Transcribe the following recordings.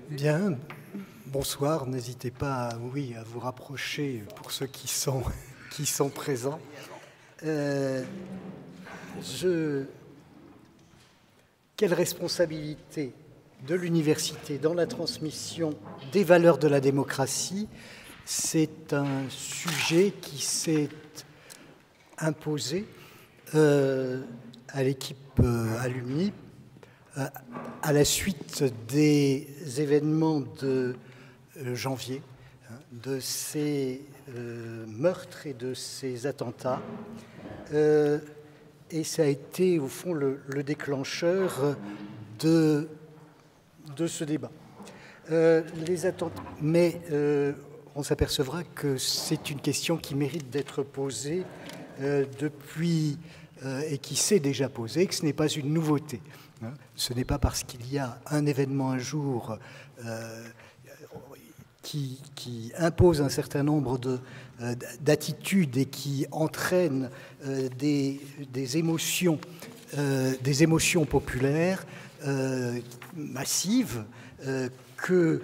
Bien, bonsoir. N'hésitez pas, oui, à vous rapprocher pour ceux qui sont présents. Quelle responsabilité de l'université dans la transmission des valeurs de la démocratie? C'est un sujet qui s'est imposé à l'équipe Alumni à la suite des événements de janvier, de ces meurtres et de ces attentats. Et ça a été, au fond, le déclencheur de ce débat. Les attentats, mais on s'apercevra que c'est une question qui mérite d'être posée depuis et qui s'est déjà posée, que ce n'est pas une nouveauté. Ce n'est pas parce qu'il y a un événement un jour qui impose un certain nombre d'attitudes et qui entraîne des émotions populaires massives que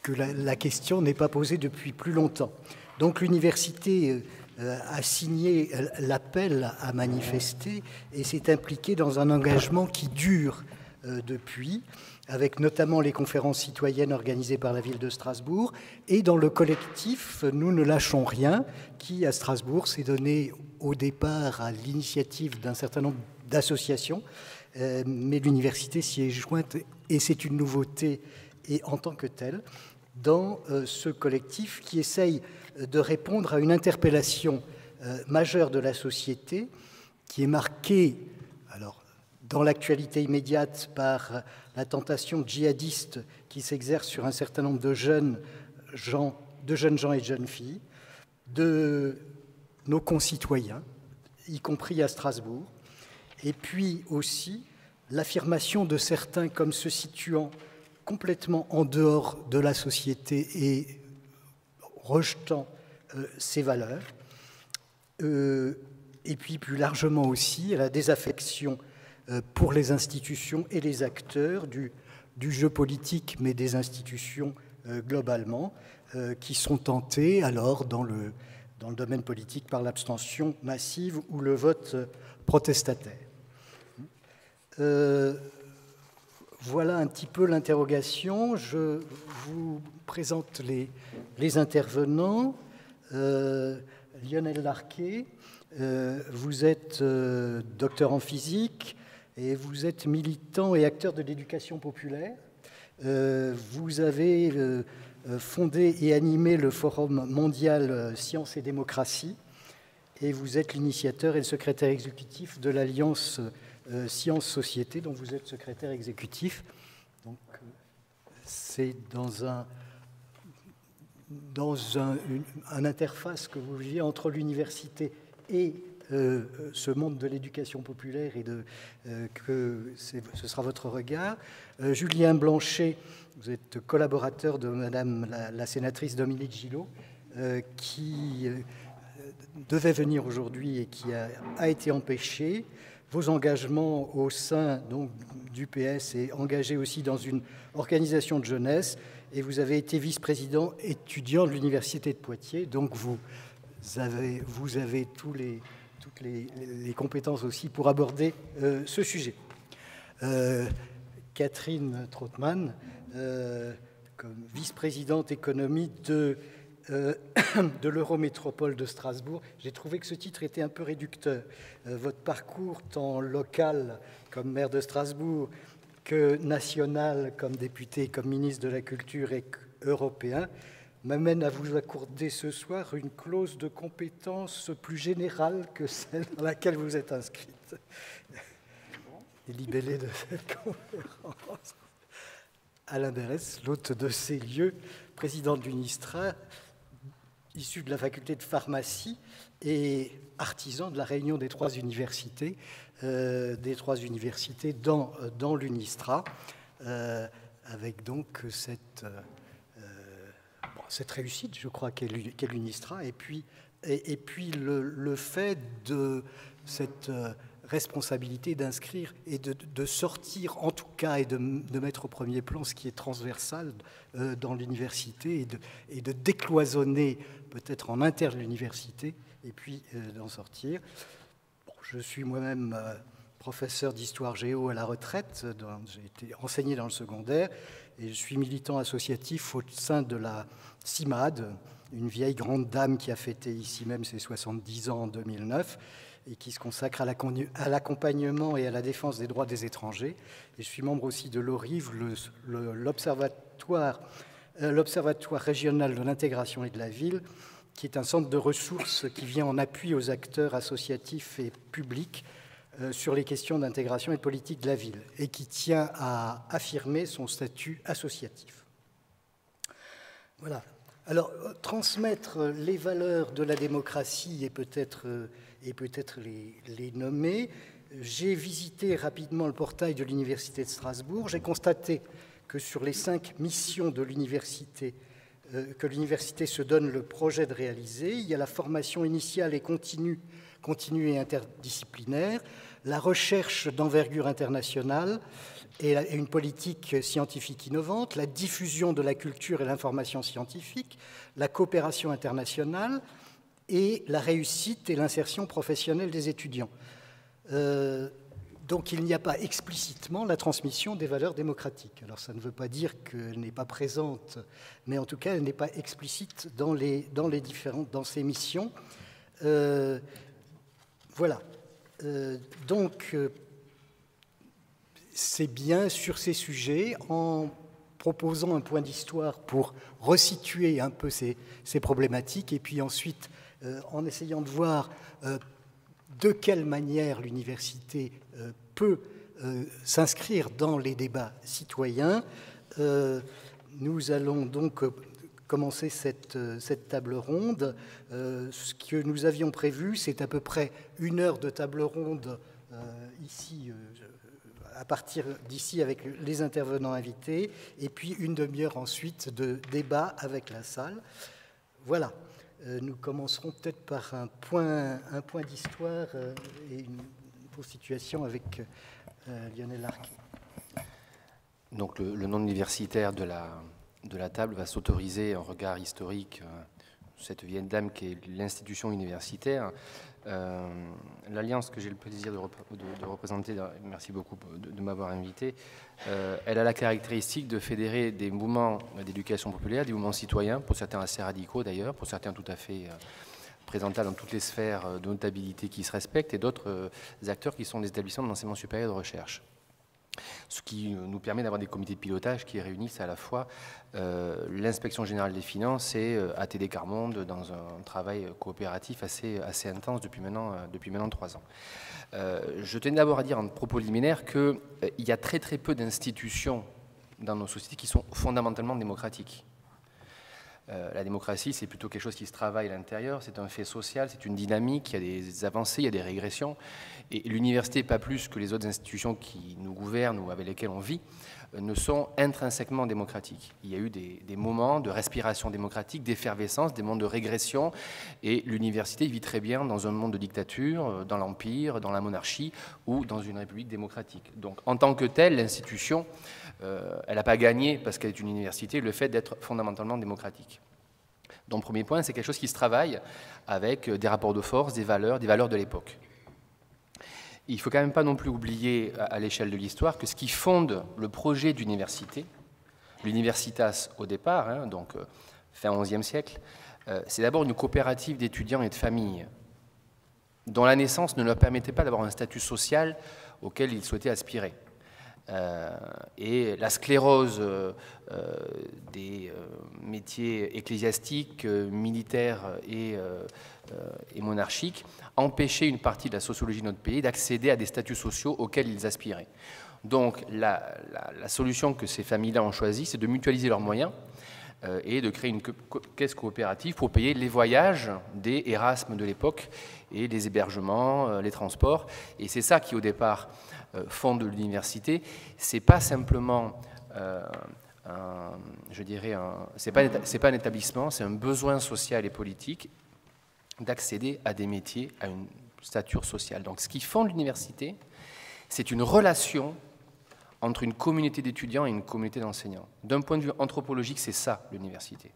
la question n'est pas posée depuis plus longtemps. Donc l'université a signé l'appel à manifester et s'est impliquée dans un engagement qui dure depuis, avec notamment les conférences citoyennes organisées par la ville de Strasbourg et dans le collectif Nous ne lâchons rien, qui à Strasbourg s'est donné au départ à l'initiative d'un certain nombre d'associations, mais l'université s'y est jointe et c'est une nouveauté et en tant que telle dans ce collectif qui essaye de répondre à une interpellation majeure de la société qui est marquée, alors, dans l'actualité immédiate par la tentation djihadiste qui s'exerce sur un certain nombre de jeunes gens et de jeunes filles, de nos concitoyens, y compris à Strasbourg, et puis aussi l'affirmation de certains comme se situant complètement en dehors de la société et rejetant ses valeurs, et puis plus largement aussi à la désaffection pour les institutions et les acteurs du jeu politique, mais des institutions globalement, qui sont tentés alors dans le domaine politique par l'abstention massive ou le vote protestataire. Voilà un petit peu l'interrogation. Je vous présente les intervenants. Lionel Larquet, vous êtes docteur en physique et vous êtes militant et acteur de l'éducation populaire. Vous avez fondé et animé le Forum mondial Sciences et démocratie et vous êtes l'initiateur et le secrétaire exécutif de l'Alliance Sciences-Société, dont vous êtes secrétaire exécutif. Donc, c'est dans un interface que vous vivez entre l'université et ce monde de l'éducation populaire et que ce sera votre regard. Julien Blanchet, vous êtes collaborateur de Madame la sénatrice Dominique Gillot, qui devait venir aujourd'hui et qui a été empêchée. Vos engagements au sein donc, du PS et engagés aussi dans une organisation de jeunesse, et vous avez été vice-président étudiant de l'Université de Poitiers, donc vous avez toutes les compétences aussi pour aborder ce sujet. Catherine Trautmann, comme vice-présidente économie de l'Eurométropole de Strasbourg. J'ai trouvé que ce titre était un peu réducteur. Votre parcours, tant local comme maire de Strasbourg, que national comme député, comme ministre de la Culture et européen, m'amène à vous accorder ce soir une clause de compétence plus générale que celle dans laquelle vous êtes inscrite. Les libellés de cette conférence. Alain Berès, l'hôte de ces lieux, président de l'UNISTRA, issu de la faculté de pharmacie et artisan de la réunion des trois universités dans l'UNISTRA, avec donc cette réussite, je crois, qu'est l'UNISTRA, et puis le fait de cette responsabilité d'inscrire et de sortir, en tout cas, et de mettre au premier plan ce qui est transversal dans l'université et de décloisonner peut-être en interne l'université et puis d'en sortir. Bon, je suis moi-même professeur d'histoire géo à la retraite, j'ai été enseigné dans le secondaire et je suis militant associatif au sein de la CIMAD, une vieille grande dame qui a fêté ici même ses 70 ans en 2009 et qui se consacre à l'accompagnement et à la défense des droits des étrangers. Et je suis membre aussi de l'ORIV, l'Observatoire régional de l'intégration et de la ville, qui est un centre de ressources qui vient en appui aux acteurs associatifs et publics sur les questions d'intégration et de politique de la ville, et qui tient à affirmer son statut associatif. Voilà. Alors, transmettre les valeurs de la démocratie et peut-être les nommer. J'ai visité rapidement le portail de l'Université de Strasbourg. J'ai constaté que sur les 5 missions de l'université, que l'université se donne le projet de réaliser, il y a la formation initiale et continue et interdisciplinaire, la recherche d'envergure internationale et une politique scientifique innovante, la diffusion de la culture et l'information scientifique, la coopération internationale et la réussite et l'insertion professionnelle des étudiants. Donc il n'y a pas explicitement la transmission des valeurs démocratiques. Alors ça ne veut pas dire qu'elle n'est pas présente, mais en tout cas elle n'est pas explicite dans ces missions. Voilà. Donc c'est bien sur ces sujets, en proposant un point d'histoire pour resituer un peu ces problématiques, et puis ensuite en essayant de voir de quelle manière l'université peut s'inscrire dans les débats citoyens. Nous allons donc commencer cette table ronde. Ce que nous avions prévu, c'est à peu près 1 heure de table ronde ici, à partir d'ici avec les intervenants invités, et puis 1 demi-heure ensuite de débat avec la salle. Voilà. Nous commencerons peut-être par un point d'histoire et une constitution avec Lionel Larquet. Donc le nom universitaire de la table va s'autoriser un regard historique sur cette vieille dame qui est l'institution universitaire. L'Alliance que j'ai le plaisir de représenter, merci beaucoup de m'avoir invité, elle a la caractéristique de fédérer des mouvements d'éducation populaire, des mouvements citoyens, pour certains assez radicaux d'ailleurs, pour certains tout à fait présentables dans toutes les sphères de notabilité qui se respectent, et d'autres acteurs qui sont des établissements d'enseignement supérieur et de recherche. Ce qui nous permet d'avoir des comités de pilotage qui réunissent à la fois l'inspection générale des finances et ATD Quart Monde dans un travail coopératif assez intense depuis maintenant 3 ans. Je tenais d'abord à dire en propos liminaire qu'il y a très peu d'institutions dans nos sociétés qui sont fondamentalement démocratiques. La démocratie, c'est plutôt quelque chose qui se travaille à l'intérieur, c'est un fait social, c'est une dynamique, il y a des avancées, il y a des régressions. Et l'université, pas plus que les autres institutions qui nous gouvernent ou avec lesquelles on vit, ne sont intrinsèquement démocratiques. Il y a eu des moments de respiration démocratique, d'effervescence, des moments de régression, et l'université vit très bien dans un monde de dictature, dans l'Empire, dans la monarchie ou dans une république démocratique. Donc en tant que telle, l'institution, elle n'a pas gagné, parce qu'elle est une université, le fait d'être fondamentalement démocratique. Donc premier point, c'est quelque chose qui se travaille avec des rapports de force, des valeurs de l'époque. Il ne faut quand même pas non plus oublier à l'échelle de l'histoire que ce qui fonde le projet d'université, l'universitas au départ, donc fin XIe siècle, c'est d'abord une coopérative d'étudiants et de familles dont la naissance ne leur permettait pas d'avoir un statut social auquel ils souhaitaient aspirer. Et la sclérose des métiers ecclésiastiques, militaires et monarchiques empêchait une partie de la sociologie de notre pays d'accéder à des statuts sociaux auxquels ils aspiraient. Donc la solution que ces familles-là ont choisie, c'est de mutualiser leurs moyens et de créer une caisse coopérative pour payer les voyages des Erasmes de l'époque et les hébergements, les transports. Et c'est ça qui, au départ, fonde l'université. C'est pas simplement, c'est pas un établissement, c'est un besoin social et politique d'accéder à des métiers, à une stature sociale. Donc ce qui fonde l'université, c'est une relation entre une communauté d'étudiants et une communauté d'enseignants. D'un point de vue anthropologique, c'est ça l'université.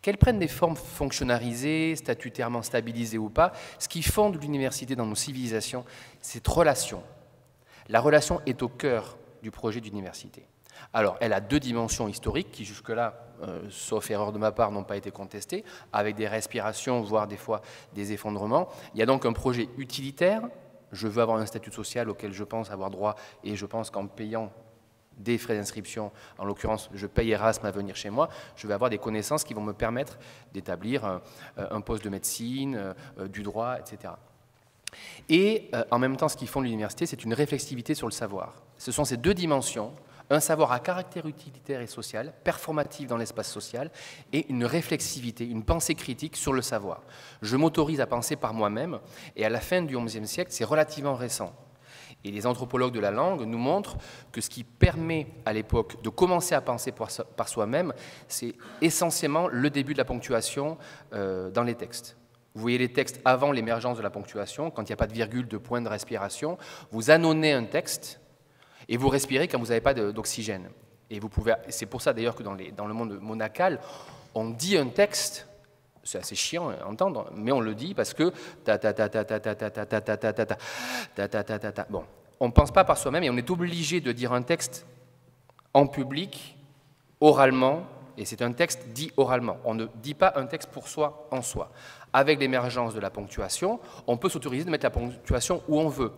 Qu'elles prennent des formes fonctionnalisées, statutairement stabilisées ou pas, ce qui fonde l'université dans nos civilisations, c'est cette relation. La relation est au cœur du projet d'université. Alors, elle a deux dimensions historiques qui jusque-là, sauf erreur de ma part, n'ont pas été contestées, avec des respirations, voire des fois des effondrements. Il y a donc un projet utilitaire. Je veux avoir un statut social auquel je pense avoir droit, et je pense qu'en payant des frais d'inscription, en l'occurrence, je paye Erasme à venir chez moi, je vais avoir des connaissances qui vont me permettre d'établir un poste de médecine, du droit, etc. Et en même temps, ce qui fonde l'université, c'est une réflexivité sur le savoir. Ce sont ces deux dimensions, un savoir à caractère utilitaire et social, performatif dans l'espace social, et une réflexivité, une pensée critique sur le savoir. Je m'autorise à penser par moi-même, et à la fin du XIe siècle, c'est relativement récent. Et les anthropologues de la langue nous montrent que ce qui permet à l'époque de commencer à penser par soi-même, c'est essentiellement le début de la ponctuation dans les textes. Vous voyez les textes avant l'émergence de la ponctuation, quand il n'y a pas de virgule, de point de respiration, vous annonnez un texte et vous respirez quand vous n'avez pas d'oxygène. Et c'est pour ça d'ailleurs que dans le monde monacal, on dit un texte. C'est assez chiant à entendre, mais on le dit parce que bon, on ne pense pas par soi-même et on est obligé de dire un texte en public, oralement, et c'est un texte dit oralement. On ne dit pas un texte pour soi, en soi. Avec l'émergence de la ponctuation, on peut s'autoriser de mettre la ponctuation où on veut.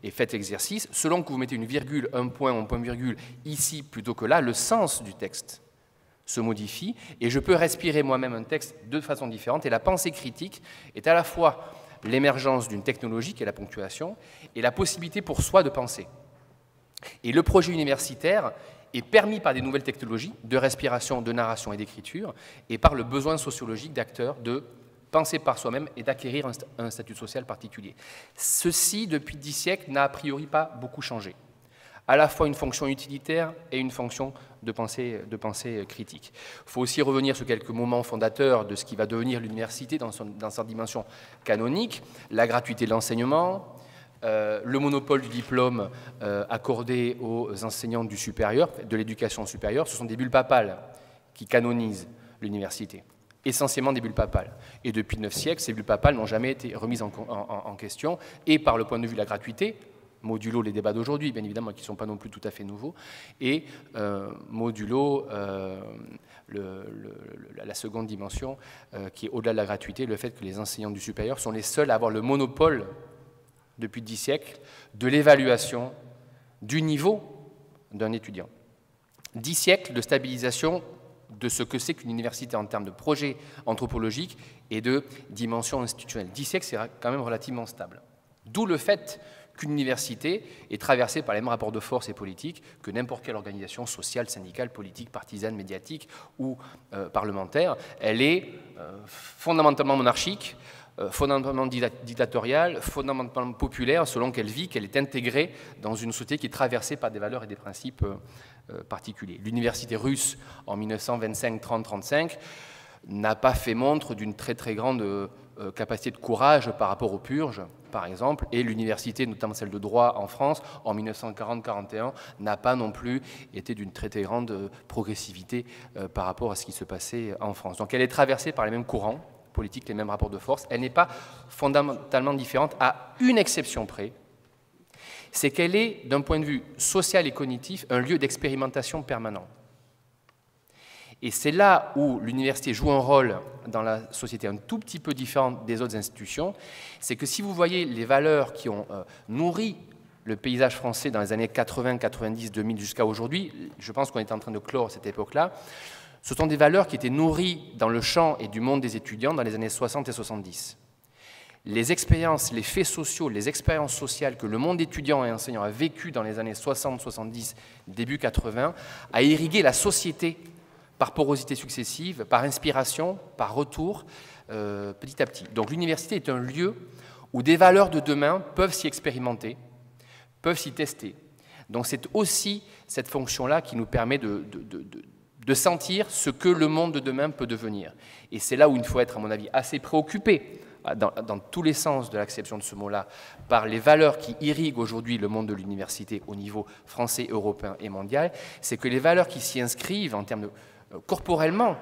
Et faites l'exercice, selon que vous mettez une virgule, un point virgule ici plutôt que là, le sens du texte se modifie, et je peux respirer moi-même un texte de façon différente, et la pensée critique est à la fois l'émergence d'une technologie qui est la ponctuation, et la possibilité pour soi de penser. Et le projet universitaire est permis par des nouvelles technologies de respiration, de narration et d'écriture, et par le besoin sociologique d'acteurs de penser par soi-même et d'acquérir un statut social particulier. Ceci, depuis 10 siècles, n'a a priori pas beaucoup changé. À la fois une fonction utilitaire et une fonction de pensée critique. Il faut aussi revenir sur quelques moments fondateurs de ce qui va devenir l'université dans sa dimension canonique, la gratuité de l'enseignement, le monopole du diplôme accordé aux enseignants du supérieur, de l'éducation supérieure. Ce sont des bulles papales qui canonisent l'université, essentiellement des bulles papales. Et depuis 9 siècles, ces bulles papales n'ont jamais été remises en question, et par le point de vue de la gratuité, modulo les débats d'aujourd'hui, bien évidemment, qui ne sont pas non plus tout à fait nouveaux, et modulo la seconde dimension, qui est au-delà de la gratuité, le fait que les enseignants du supérieur sont les seuls à avoir le monopole, depuis 10 siècles, de l'évaluation du niveau d'un étudiant. 10 siècles de stabilisation de ce que c'est qu'une université en termes de projet anthropologique et de dimension institutionnelle. 10 siècles, c'est quand même relativement stable. D'où le fait qu'une université est traversée par les mêmes rapports de force et politiques que n'importe quelle organisation sociale, syndicale, politique, partisane, médiatique ou parlementaire. Elle est fondamentalement monarchique, fondamentalement dictatoriale, fondamentalement populaire, selon qu'elle vit, qu'elle est intégrée dans une société qui est traversée par des valeurs et des principes particuliers. L'université russe, en 1925, 30, 35, n'a pas fait montre d'une très très grande capacité de courage par rapport aux purges, par exemple, et l'université, notamment celle de droit en France, en 1940-41, n'a pas non plus été d'une très très grande progressivité par rapport à ce qui se passait en France. Donc elle est traversée par les mêmes courants politiques, les mêmes rapports de force. Elle n'est pas fondamentalement différente, à une exception près, c'est qu'elle est, d'un point de vue social et cognitif, un lieu d'expérimentation permanent. Et c'est là où l'université joue un rôle dans la société un tout petit peu différent des autres institutions, c'est que si vous voyez les valeurs qui ont nourri le paysage français dans les années 80, 90, 2000 jusqu'à aujourd'hui, je pense qu'on est en train de clore cette époque-là, ce sont des valeurs qui étaient nourries dans le champ et du monde des étudiants dans les années 60 et 70. Les expériences, les faits sociaux, les expériences sociales que le monde étudiant et enseignant a vécues dans les années 60, 70, début 80, a irrigué la société par porosité successive, par inspiration, par retour, petit à petit. Donc l'université est un lieu où des valeurs de demain peuvent s'y expérimenter, peuvent s'y tester. Donc c'est aussi cette fonction-là qui nous permet de sentir ce que le monde de demain peut devenir. Et c'est là où il faut être, à mon avis, assez préoccupé dans tous les sens de l'acception de ce mot-là, par les valeurs qui irriguent aujourd'hui le monde de l'université au niveau français, européen et mondial, c'est que les valeurs qui s'y inscrivent en termes de corporellement,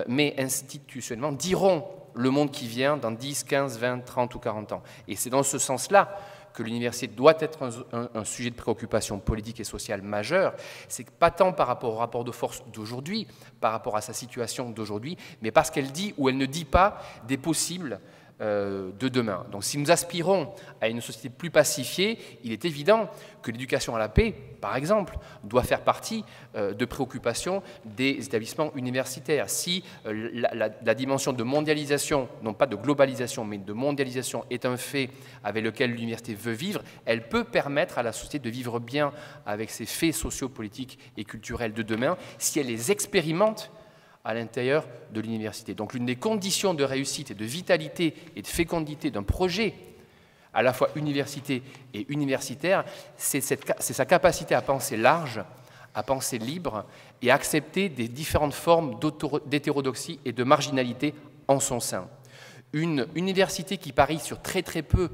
mais institutionnellement, diront le monde qui vient dans 10, 15, 20, 30 ou 40 ans. Et c'est dans ce sens-là que l'université doit être un sujet de préoccupation politique et sociale majeur. C'est pas tant par rapport au rapport de force d'aujourd'hui, par rapport à sa situation d'aujourd'hui, mais parce qu'elle dit ou elle ne dit pas des possibles de demain. Donc si nous aspirons à une société plus pacifiée, il est évident que l'éducation à la paix, par exemple, doit faire partie de préoccupations des établissements universitaires. Si la dimension de mondialisation, non pas de globalisation, mais de mondialisation est un fait avec lequel l'université veut vivre, elle peut permettre à la société de vivre bien avec ses faits sociopolitiques et culturels de demain si elle les expérimente à l'intérieur de l'université. Donc l'une des conditions de réussite et de vitalité et de fécondité d'un projet, à la fois université et universitaire, c'est sa capacité à penser large, à penser libre et à accepter des différentes formes d'hétérodoxie et de marginalité en son sein. Une université qui parie sur très peu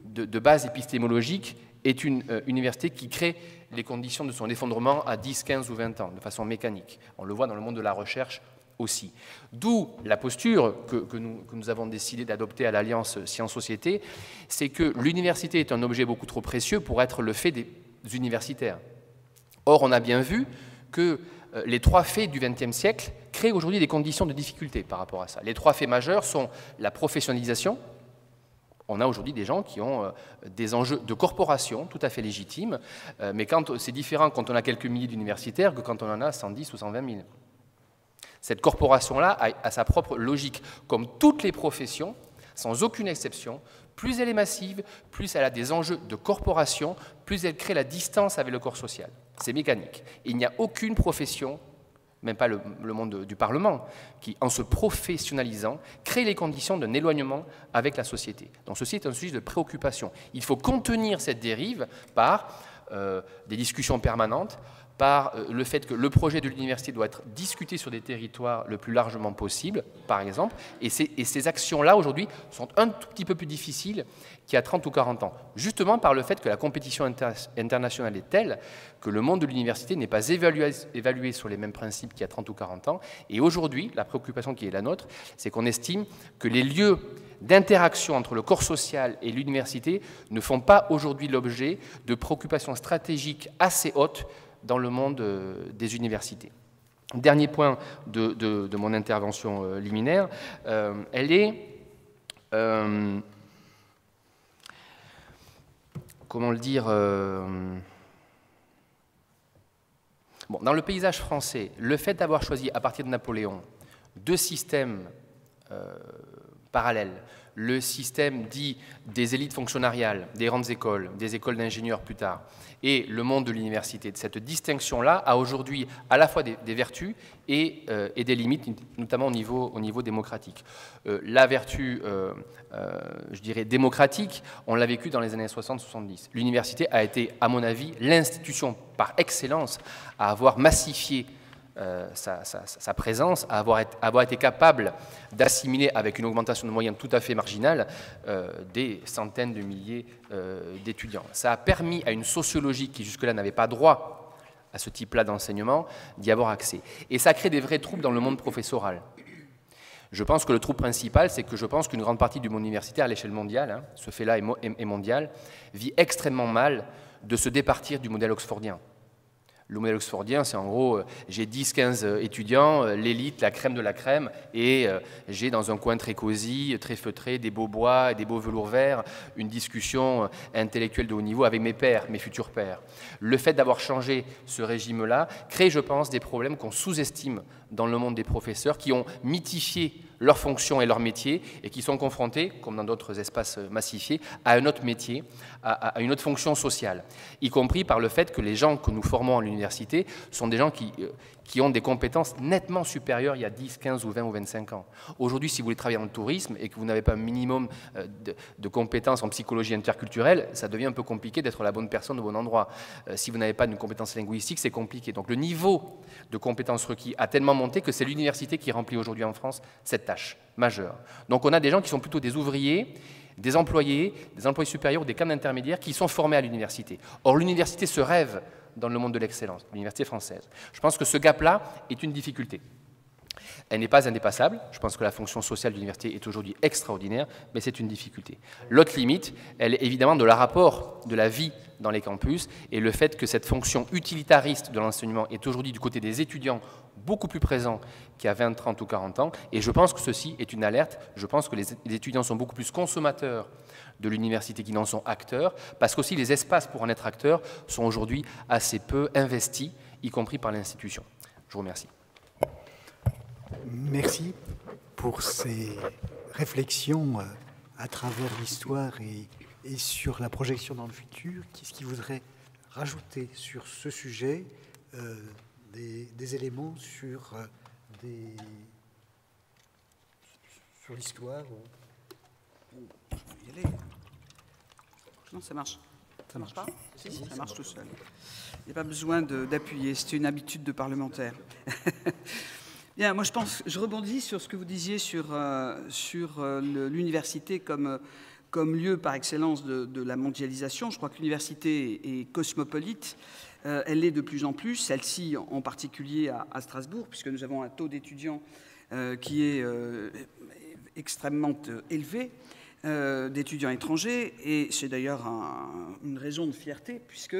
de bases épistémologiques est une université qui crée les conditions de son effondrement à 10, 15 ou 20 ans, de façon mécanique. On le voit dans le monde de la recherche aussi. D'où la posture que nous avons décidé d'adopter à l'Alliance Sciences-Société, c'est que l'université est un objet beaucoup trop précieux pour être le fait des universitaires. Or, on a bien vu que les trois faits du XXe siècle créent aujourd'hui des conditions de difficulté par rapport à ça. Les trois faits majeurs sont la professionnalisation. On a aujourd'hui des gens qui ont des enjeux de corporation tout à fait légitimes, mais c'est différent quand on a quelques milliers d'universitaires que quand on en a 110 ou 120 000. Cette corporation-là a sa propre logique. Comme toutes les professions, sans aucune exception, plus elle est massive, plus elle a des enjeux de corporation, plus elle crée la distance avec le corps social. C'est mécanique. Il n'y a aucune profession, même pas le monde du Parlement, qui, en se professionnalisant, crée les conditions d'un éloignement avec la société. Donc ceci est un sujet de préoccupation. Il faut contenir cette dérive par des discussions permanentes, par le fait que le projet de l'université doit être discuté sur des territoires le plus largement possible, par exemple, et ces actions-là, aujourd'hui, sont un tout petit peu plus difficiles qu'il y a 30 ou 40 ans, justement par le fait que la compétition internationale est telle que le monde de l'université n'est pas évalué sur les mêmes principes qu'il y a 30 ou 40 ans, et aujourd'hui, la préoccupation qui est la nôtre, c'est qu'on estime que les lieux d'interaction entre le corps social et l'université ne font pas aujourd'hui l'objet de préoccupations stratégiques assez hautes dans le monde des universités. Dernier point de mon intervention liminaire, elle est, comment le dire, bon, dans le paysage français, le fait d'avoir choisi à partir de Napoléon deux systèmes parallèles, le système dit des élites fonctionnariales, des grandes écoles, des écoles d'ingénieurs plus tard, et le monde de l'université. Cette distinction-là a aujourd'hui à la fois des vertus et des limites, notamment au niveau démocratique. La vertu, je dirais, démocratique, on l'a vécu dans les années 60-70. L'université a été, à mon avis, l'institution par excellence à avoir massifié sa présence, à avoir été capable d'assimiler avec une augmentation de moyens tout à fait marginale des centaines de milliers d'étudiants. Ça a permis à une sociologie qui jusque-là n'avait pas droit à ce type-là d'enseignement d'y avoir accès. Et ça crée des vrais troubles dans le monde professoral. Je pense que le trouble principal, c'est que je pense qu'une grande partie du monde universitaire à l'échelle mondiale, hein, ce fait-là est mondial, vit extrêmement mal de se départir du modèle oxfordien. Le modèle oxfordien, c'est en gros, j'ai 10-15 étudiants, l'élite, la crème de la crème, et j'ai dans un coin très cosy, très feutré, des beaux bois et des beaux velours verts, une discussion intellectuelle de haut niveau avec mes pairs, mes futurs pairs. Le fait d'avoir changé ce régime-là crée, je pense, des problèmes qu'on sous-estime dans le monde des professeurs, qui ont mythifié leurs fonctions et leur métier, et qui sont confrontés, comme dans d'autres espaces massifiés, à un autre métier, à une autre fonction sociale, y compris par le fait que les gens que nous formons à l'université sont des gens qui ont des compétences nettement supérieures il y a 10, 15 ou 20 ou 25 ans. Aujourd'hui, si vous voulez travailler dans le tourisme et que vous n'avez pas un minimum de compétences en psychologie interculturelle, ça devient un peu compliqué d'être la bonne personne au bon endroit. Si vous n'avez pas de compétences linguistiques, c'est compliqué. Donc le niveau de compétences requis a tellement monté que c'est l'université qui remplit aujourd'hui en France cette tâche. tâche majeure. Donc on a des gens qui sont plutôt des ouvriers, des employés supérieurs, des cadres intermédiaires qui sont formés à l'université. Or, l'université se rêve dans le monde de l'excellence, l'université française. Je pense que ce gap-là est une difficulté. Elle n'est pas indépassable. Je pense que la fonction sociale de l'université est aujourd'hui extraordinaire, mais c'est une difficulté. L'autre limite, elle est évidemment de la rapport de la vie dans les campus et le fait que cette fonction utilitariste de l'enseignement est aujourd'hui du côté des étudiants beaucoup plus présent qu'il y a 20, 30 ou 40 ans. Et je pense que ceci est une alerte. Je pense que les étudiants sont beaucoup plus consommateurs de l'université qu'ils n'en sont acteurs, parce qu'aussi les espaces pour en être acteurs sont aujourd'hui assez peu investis, y compris par l'institution. Je vous remercie. Merci pour ces réflexions à travers l'histoire et sur la projection dans le futur. Qu'est-ce qui voudrait rajouter sur ce sujet des éléments sur l'histoire? Je peux y aller. Non, ça marche. Ça marche pas? Si, ça marche tout seul. Il n'y a pas besoin d'appuyer, c'est une habitude de parlementaire. Bien, moi je rebondis sur ce que vous disiez sur l'université comme lieu par excellence de la mondialisation. Je crois que l'université est cosmopolite. Elle l'est de plus en plus, celle-ci en particulier à Strasbourg, puisque nous avons un taux d'étudiants qui est extrêmement élevé, d'étudiants étrangers, et c'est d'ailleurs une raison de fierté, puisque,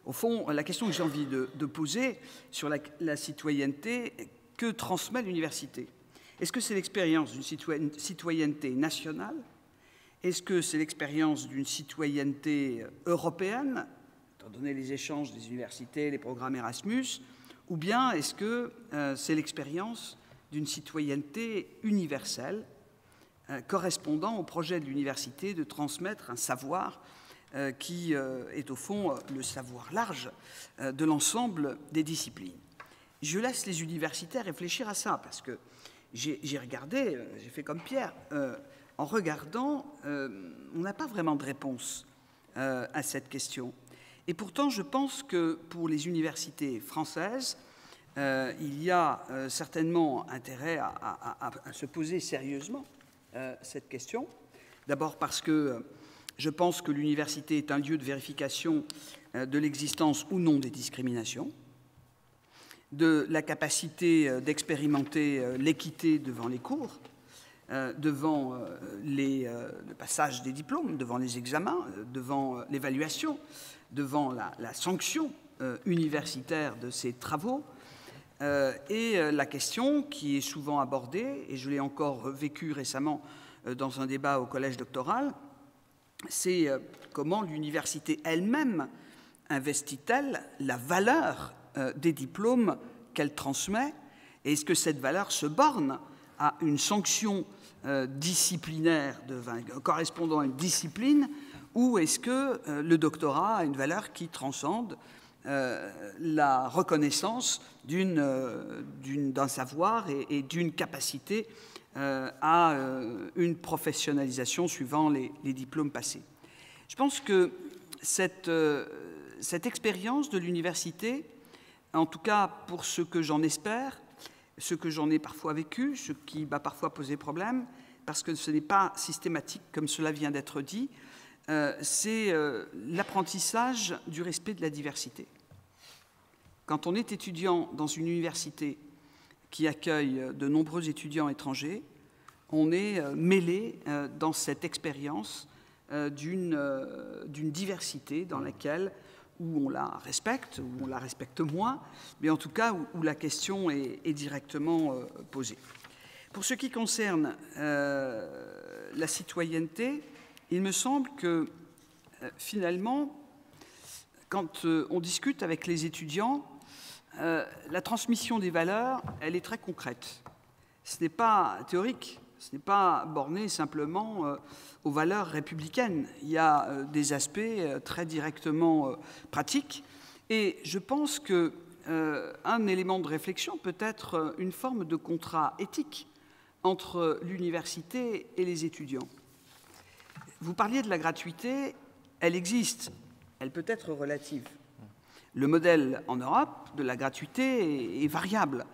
au fond, la question que j'ai envie de poser sur la citoyenneté, que transmet l'université? Est-ce que c'est l'expérience d'une citoyenneté nationale? Est-ce que c'est l'expérience d'une citoyenneté européenne, étant donné les échanges des universités, les programmes Erasmus? Ou bien est-ce que c'est l'expérience d'une citoyenneté universelle, correspondant au projet de l'université de transmettre un savoir qui est au fond le savoir large de l'ensemble des disciplines? Je laisse les universitaires réfléchir à ça, parce que j'ai regardé, j'ai fait comme Pierre, en regardant, on n'a pas vraiment de réponse à cette question. Et pourtant, je pense que pour les universités françaises, il y a certainement intérêt à se poser sérieusement cette question. D'abord parce que je pense que l'université est un lieu de vérification de l'existence ou non des discriminations, de la capacité d'expérimenter l'équité devant les cours, devant le passage des diplômes, devant les examens, devant l'évaluation, devant la sanction universitaire de ces travaux, et la question qui est souvent abordée, et je l'ai encore vécu récemment dans un débat au collège doctoral, c'est comment l'université elle-même investit-elle la valeur des diplômes qu'elle transmet, et est-ce que cette valeur se borne à une sanction disciplinaire correspondant à une discipline, ou est-ce que le doctorat a une valeur qui transcende la reconnaissance d'un savoir et d'une capacité à une professionnalisation suivant les diplômes passés? Je pense que cette expérience de l'université, en tout cas pour ce que j'en espère, ce que j'en ai parfois vécu, ce qui m'a parfois posé problème, parce que ce n'est pas systématique comme cela vient d'être dit, c'est l'apprentissage du respect de la diversité. Quand on est étudiant dans une université qui accueille de nombreux étudiants étrangers, on est mêlé dans cette expérience d'une diversité dans laquelle où on la respecte, où on la respecte moins, mais en tout cas où la question est directement posée. Pour ce qui concerne la citoyenneté, il me semble que finalement, quand on discute avec les étudiants, la transmission des valeurs, elle est très concrète. Ce n'est pas théorique, ce n'est pas borné simplement aux valeurs républicaines. Il y a des aspects très directement pratiques. Et je pense qu'un élément de réflexion peut être une forme de contrat éthique entre l'université et les étudiants. Vous parliez de la gratuité, elle existe, elle peut être relative. Le modèle en Europe de la gratuité est variable.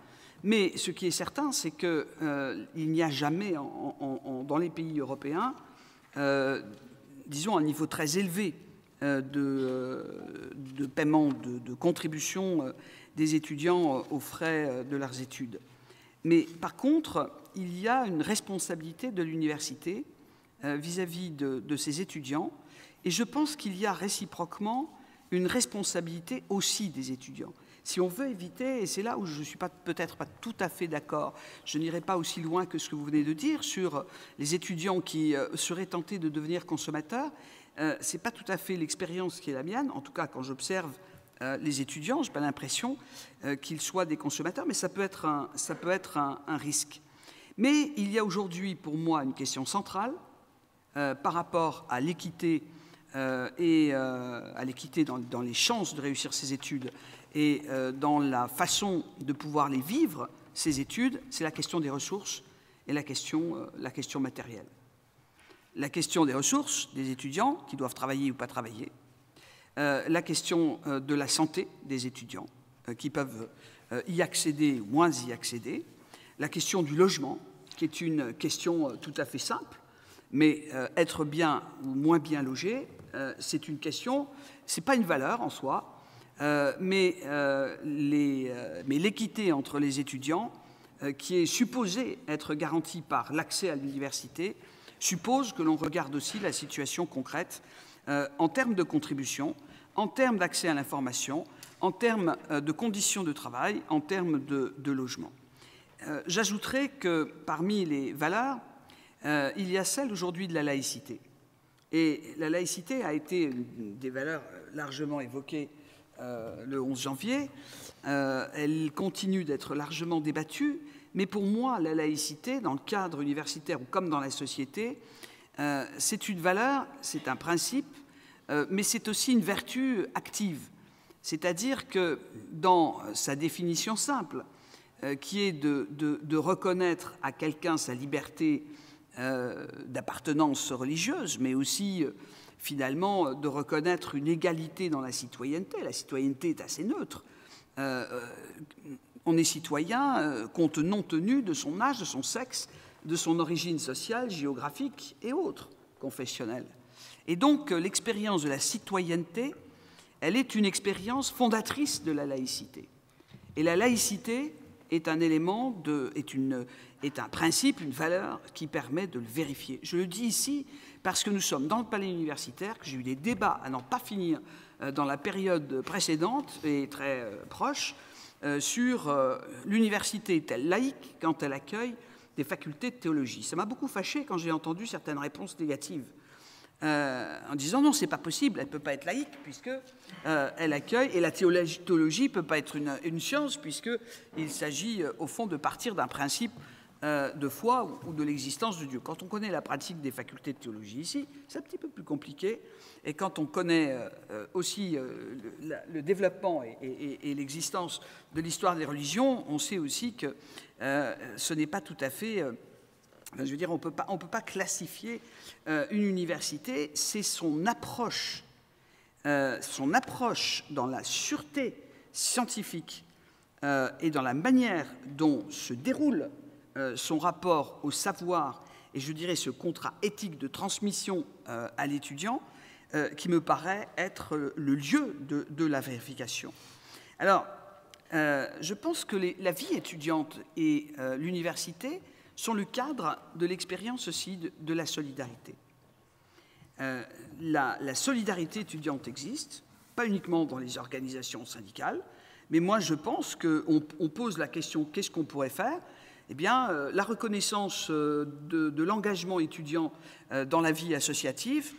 Mais ce qui est certain, c'est qu'il n'y a jamais dans les pays européens, disons, un niveau très élevé de paiement, de contribution des étudiants aux frais de leurs études. Mais par contre, il y a une responsabilité de l'université vis-à-vis de ses étudiants, et je pense qu'il y a réciproquement une responsabilité aussi des étudiants. Si on veut éviter, et c'est là où je ne suis peut-être pas tout à fait d'accord, je n'irai pas aussi loin que ce que vous venez de dire sur les étudiants qui seraient tentés de devenir consommateurs, ce n'est pas tout à fait l'expérience qui est la mienne, en tout cas quand j'observe les étudiants, je n'ai pas l'impression qu'ils soient des consommateurs, mais ça peut être un risque. Mais il y a aujourd'hui pour moi une question centrale par rapport à l'équité et à l'équité dans les chances de réussir ces études et dans la façon de pouvoir les vivre, ces études, c'est la question des ressources et la question matérielle. La question des ressources des étudiants qui doivent travailler ou pas travailler, la question de la santé des étudiants qui peuvent y accéder ou moins y accéder, la question du logement, qui est une question tout à fait simple, mais être bien ou moins bien logé, c'est une question, ce n'est pas une valeur en soi, mais l'équité entre les étudiants, qui est supposée être garantie par l'accès à l'université, suppose que l'on regarde aussi la situation concrète en termes de contribution, en termes d'accès à l'information, en termes de conditions de travail, en termes de logement. J'ajouterai que parmi les valeurs, il y a celle aujourd'hui de la laïcité. Et la laïcité a été une des valeurs largement évoquées le 11 janvier. Elle continue d'être largement débattue, mais pour moi, la laïcité, dans le cadre universitaire ou comme dans la société, c'est une valeur, c'est un principe, mais c'est aussi une vertu active. C'est-à-dire que dans sa définition simple, qui est de reconnaître à quelqu'un sa liberté d'appartenance religieuse, mais aussi finalement de reconnaître une égalité dans la citoyenneté. La citoyenneté est assez neutre. On est citoyen compte non tenu de son âge, de son sexe, de son origine sociale, géographique et autres, confessionnelle. Et donc l'expérience de la citoyenneté, elle est une expérience fondatrice de la laïcité. Et la laïcité est un élément, est un principe, une valeur qui permet de le vérifier. Je le dis ici parce que nous sommes dans le palais universitaire, que j'ai eu des débats à n'en pas finir dans la période précédente et très proche sur l'université est-elle laïque quand elle accueille des facultés de théologie. Ça m'a beaucoup fâché quand j'ai entendu certaines réponses négatives en disant non, c'est pas possible, elle ne peut pas être laïque puisqu'elle accueille, et la théologie ne peut pas être une science puisqu'il s'agit au fond de partir d'un principe de foi ou de l'existence de Dieu. Quand on connaît la pratique des facultés de théologie ici, c'est un petit peu plus compliqué, et quand on connaît aussi le développement et l'existence de l'histoire des religions, on sait aussi que ce n'est pas tout à fait... je veux dire, on peut pas classifier une université, c'est son approche dans la sûreté scientifique et dans la manière dont se déroule son rapport au savoir, et je dirais ce contrat éthique de transmission à l'étudiant, qui me paraît être le lieu de la vérification. Alors, je pense que la vie étudiante et l'université sont le cadre de l'expérience aussi de la solidarité. La solidarité étudiante existe, pas uniquement dans les organisations syndicales, mais moi je pense qu'on pose la question qu'est-ce qu'on pourrait faire ? Eh bien, la reconnaissance de l'engagement étudiant dans la vie associative,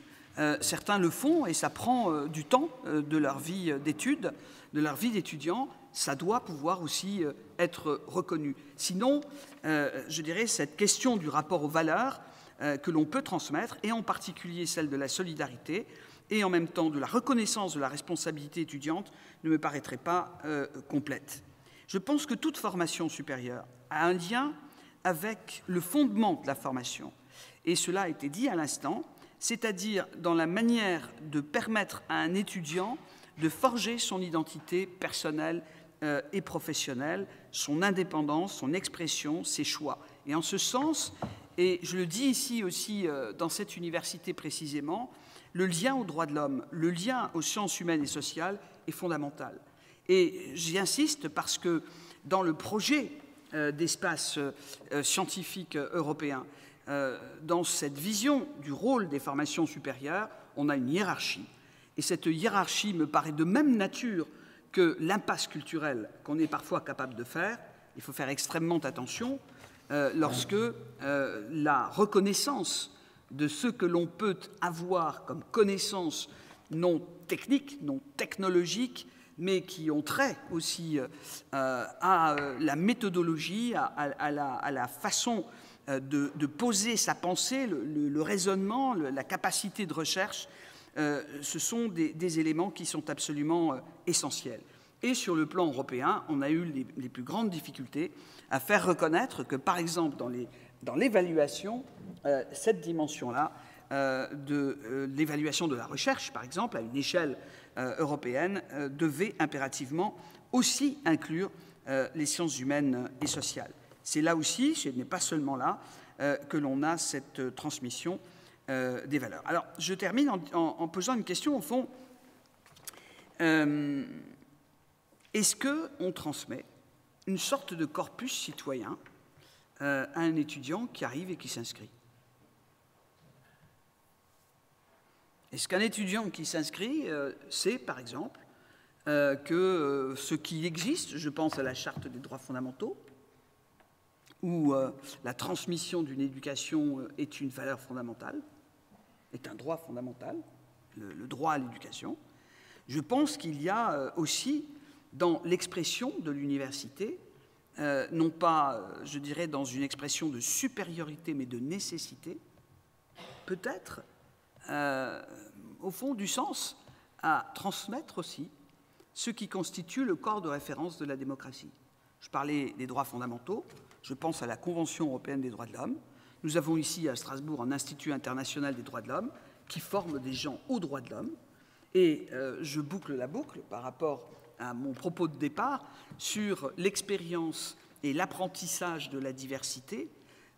certains le font et ça prend du temps de leur vie d'études, de leur vie d'étudiant. Ça doit pouvoir aussi être reconnu. Sinon, je dirais, cette question du rapport aux valeurs que l'on peut transmettre, et en particulier celle de la solidarité, et en même temps de la reconnaissance de la responsabilité étudiante, ne me paraîtrait pas complète. Je pense que toute formation supérieure a un lien avec le fondement de la formation. Et cela a été dit à l'instant, c'est-à-dire dans la manière de permettre à un étudiant de forger son identité personnelle et professionnelle, son indépendance, son expression, ses choix. Et en ce sens, et je le dis ici aussi dans cette université précisément, le lien aux droits de l'homme, le lien aux sciences humaines et sociales est fondamental. Et j'y insiste parce que dans le projet d'espace scientifique européen, dans cette vision du rôle des formations supérieures, on a une hiérarchie. Et cette hiérarchie me paraît de même nature que l'impasse culturelle qu'on est parfois capable de faire. Il faut faire extrêmement attention lorsque la reconnaissance de ce que l'on peut avoir comme connaissances non techniques, non technologiques, mais qui ont trait aussi à la méthodologie, à la façon de poser sa pensée, le raisonnement, la capacité de recherche, ce sont des éléments qui sont absolument essentiels. Et sur le plan européen, on a eu les plus grandes difficultés à faire reconnaître que, par exemple, dans l'évaluation, cette dimension-là, de l'évaluation de la recherche, par exemple, à une échelle européenne, devait impérativement aussi inclure les sciences humaines et sociales. C'est là aussi, ce n'est pas seulement là, que l'on a cette transmission des valeurs. Alors, je termine en posant une question, au fond. Est-ce qu'on transmet une sorte de corpus citoyen à un étudiant qui arrive et qui s'inscrit? Est-ce qu'un étudiant qui s'inscrit sait, par exemple, que ce qui existe, je pense à la Charte des droits fondamentaux, où la transmission d'une éducation est une valeur fondamentale, est un droit fondamental, le droit à l'éducation. Je pense qu'il y a aussi, dans l'expression de l'université, non pas, je dirais, dans une expression de supériorité, mais de nécessité, peut-être, au fond, du sens à transmettre aussi ce qui constitue le corps de référence de la démocratie. Je parlais des droits fondamentaux, je pense à la Convention européenne des droits de l'homme. Nous avons ici à Strasbourg un Institut international des droits de l'homme qui forme des gens aux droits de l'homme. Et je boucle la boucle par rapport à mon propos de départ sur l'expérience et l'apprentissage de la diversité.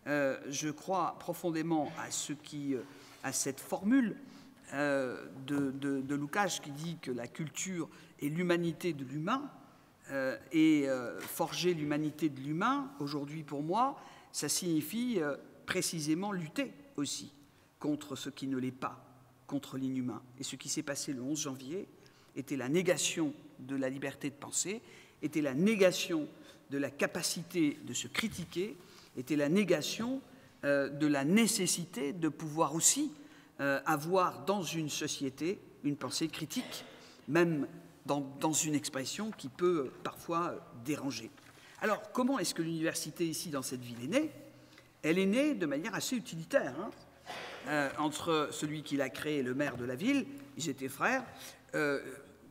Je crois profondément à cette formule de Lukács qui dit que la culture est l'humanité de l'humain, et forger l'humanité de l'humain, aujourd'hui pour moi, ça signifie précisément lutter aussi contre ce qui ne l'est pas, contre l'inhumain. Et ce qui s'est passé le 11 janvier était la négation de la liberté de penser, était la négation de la capacité de se critiquer, était la négation de la nécessité de pouvoir aussi avoir dans une société une pensée critique, même dans une expression qui peut parfois déranger. Alors, comment est-ce que l'université ici, dans cette ville, est née? Elle est née de manière assez utilitaire. Entre celui qui l'a créé et le maire de la ville, ils étaient frères.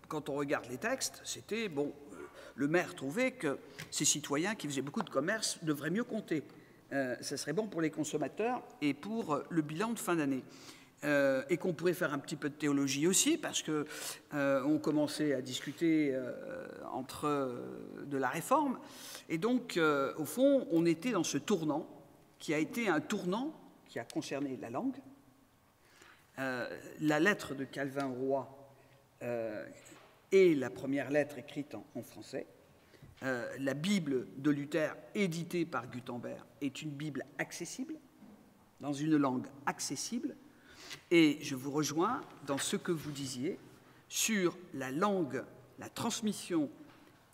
Quand on regarde les textes, c'était, bon, le maire trouvait que ces citoyens qui faisaient beaucoup de commerce devraient mieux compter. Ça serait bon pour les consommateurs et pour le bilan de fin d'année. Et qu'on pourrait faire un petit peu de théologie aussi, parce qu'on commençait à discuter de la réforme. Et donc, au fond, on était dans ce tournant, qui a été un tournant qui a concerné la langue. La lettre de Calvin au roi est la première lettre écrite en français. La Bible de Luther, éditée par Gutenberg, est une Bible accessible, dans une langue accessible. Et je vous rejoins dans ce que vous disiez sur la langue, la transmission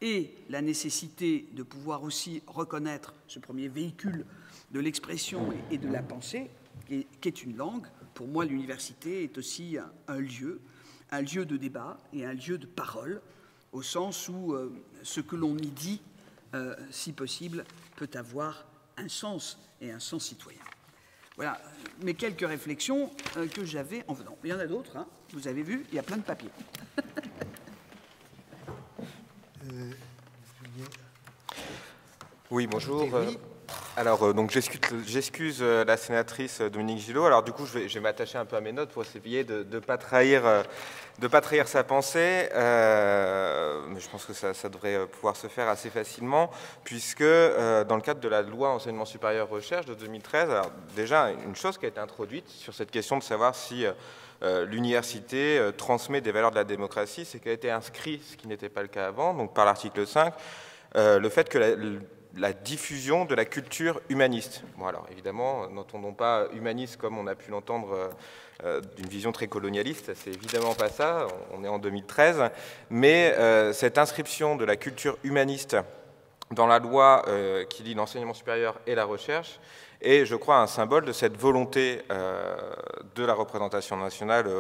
et la nécessité de pouvoir aussi reconnaître ce premier véhicule de l'expression et de la pensée, qui est une langue. Pour moi, l'université est aussi un lieu de débat et un lieu de parole, au sens où ce que l'on y dit, si possible, peut avoir un sens et un sens citoyen. Voilà mes quelques réflexions que j'avais en venant. Il y en a d'autres, hein. Vous avez vu, il y a plein de papiers. Oui, bonjour. Oui. Alors, donc j'excuse la sénatrice Dominique Gillot. Alors, du coup, je vais m'attacher un peu à mes notes pour essayer de ne pas trahir sa pensée. Mais je pense que ça devrait pouvoir se faire assez facilement, puisque dans le cadre de la loi enseignement supérieur recherche de 2013, alors déjà, une chose qui a été introduite sur cette question de savoir si l'université transmet des valeurs de la démocratie, c'est qu'elle a été inscrit, ce qui n'était pas le cas avant, donc par l'article 5, le fait que la diffusion de la culture humaniste. Bon, alors évidemment, n'entendons pas humaniste comme on a pu l'entendre d'une vision très colonialiste, c'est évidemment pas ça, on est en 2013, mais cette inscription de la culture humaniste dans la loi qui lie l'enseignement supérieur et la recherche est, je crois, un symbole de cette volonté de la représentation nationale,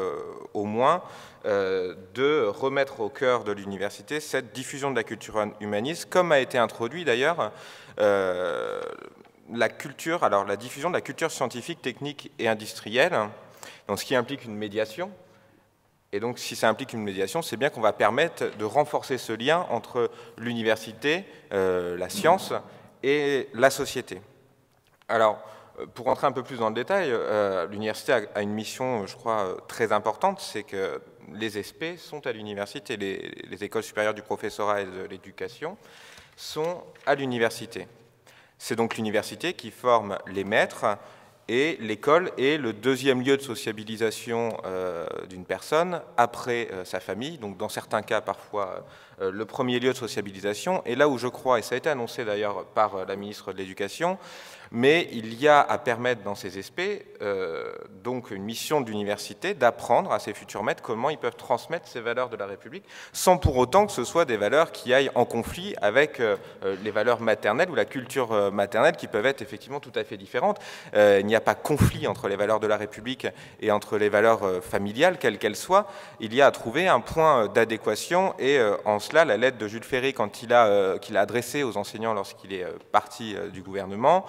au moins, de remettre au cœur de l'université cette diffusion de la culture humaniste, comme a été introduit d'ailleurs la diffusion de la culture scientifique, technique et industrielle, donc ce qui implique une médiation. Et donc, si ça implique une médiation, c'est bien qu'on va permettre de renforcer ce lien entre l'université, la science et la société. Alors, pour rentrer un peu plus dans le détail, l'université a une mission, je crois, très importante, c'est que les SP sont à l'université, les écoles supérieures du professorat et de l'éducation sont à l'université. C'est donc l'université qui forme les maîtres, et l'école est le deuxième lieu de sociabilisation d'une personne après sa famille, donc dans certains cas parfois le premier lieu de sociabilisation. Et là où je crois, et ça a été annoncé d'ailleurs par la ministre de l'Éducation, mais il y a à permettre dans ces SP donc une mission de l'université d'apprendre à ses futurs maîtres comment ils peuvent transmettre ces valeurs de la République, sans pour autant que ce soit des valeurs qui aillent en conflit avec les valeurs maternelles ou la culture maternelle, qui peuvent être effectivement tout à fait différentes. Il n'y a pas conflit entre les valeurs de la République et entre les valeurs familiales, quelles qu'elles soient. Il y a à trouver un point d'adéquation, et en cela, la lettre de Jules Ferry, qu'il a adressée aux enseignants lorsqu'il est parti du gouvernement,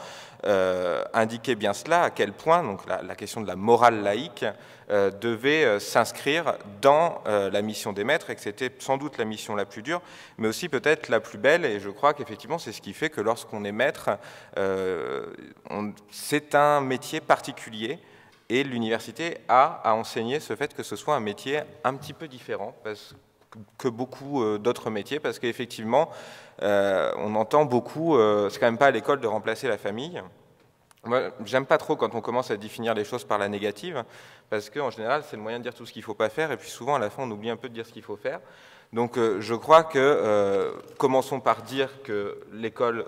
indiquait bien cela, à quel point donc, la question de la morale laïque devait s'inscrire dans la mission des maîtres, et que c'était sans doute la mission la plus dure, mais aussi peut-être la plus belle, et je crois qu'effectivement c'est ce qui fait que lorsqu'on est maître, c'est un métier particulier, et l'université a à enseigner ce fait que ce soit un métier un petit peu différent que beaucoup d'autres métiers, parce qu'effectivement, on entend beaucoup, c'est quand même pas à l'école de remplacer la famille. Moi, j'aime pas trop quand on commence à définir les choses par la négative, parce qu'en général, c'est le moyen de dire tout ce qu'il ne faut pas faire, et puis souvent, à la fin, on oublie un peu de dire ce qu'il faut faire. Donc, je crois que commençons par dire que l'école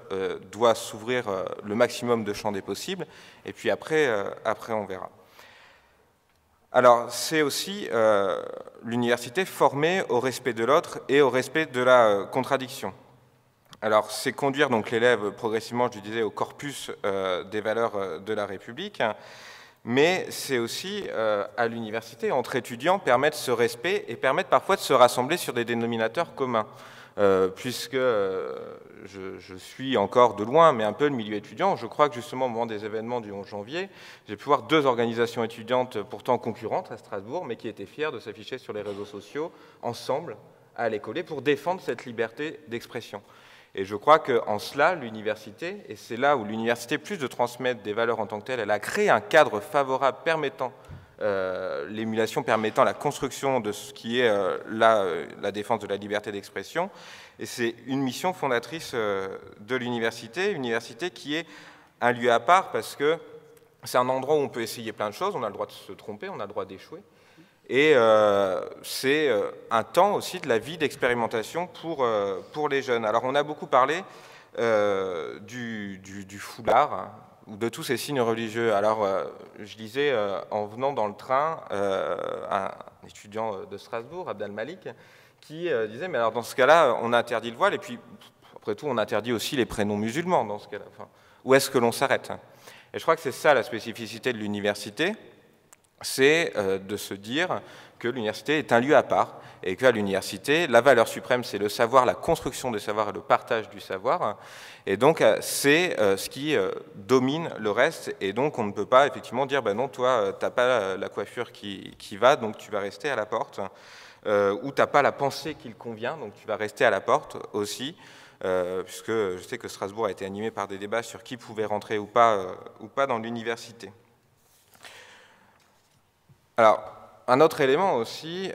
doit s'ouvrir le maximum de champs des possibles, et puis après on verra. Alors, c'est aussi l'université formée au respect de l'autre et au respect de la contradiction. Alors, c'est conduire donc l'élève progressivement, je disais, au corpus des valeurs de la République, mais c'est aussi, à l'université, entre étudiants, permettre ce respect et permettre parfois de se rassembler sur des dénominateurs communs. Puisque je suis encore de loin, mais un peu le milieu étudiant, je crois que justement au moment des événements du 11 janvier, j'ai pu voir deux organisations étudiantes pourtant concurrentes à Strasbourg, mais qui étaient fières de s'afficher sur les réseaux sociaux, ensemble, à aller coller, pour défendre cette liberté d'expression. Et je crois qu'en cela, l'université, et c'est là où l'université, plus de transmettre des valeurs en tant que telle, elle a créé un cadre favorable permettant l'émulation, permettant la construction de ce qui est la défense de la liberté d'expression. Et c'est une mission fondatrice de l'université, une université qui est un lieu à part, parce que c'est un endroit où on peut essayer plein de choses, on a le droit de se tromper, on a le droit d'échouer. Et c'est un temps aussi de la vie d'expérimentation pour les jeunes. Alors on a beaucoup parlé du foulard, ou de tous ces signes religieux. Alors je lisais en venant dans le train un étudiant de Strasbourg, Abdel Malik, qui disait, mais alors dans ce cas-là, on interdit le voile, et puis après tout, on interdit aussi les prénoms musulmans dans ce cas-là. Enfin, où est-ce que l'on s'arrête? Et je crois que c'est ça la spécificité de l'université, c'est de se dire que l'université est un lieu à part, et qu'à l'université, la valeur suprême, c'est le savoir, la construction des savoirs et le partage du savoir, et donc c'est ce qui domine le reste, et donc on ne peut pas effectivement dire, ben non, toi, tu n'as pas la coiffure qui va, donc tu vas rester à la porte, ou tu n'as pas la pensée qui convient, donc tu vas rester à la porte aussi. puisque je sais que Strasbourg a été animé par des débats sur qui pouvait rentrer ou pas dans l'université. Alors, un autre élément aussi,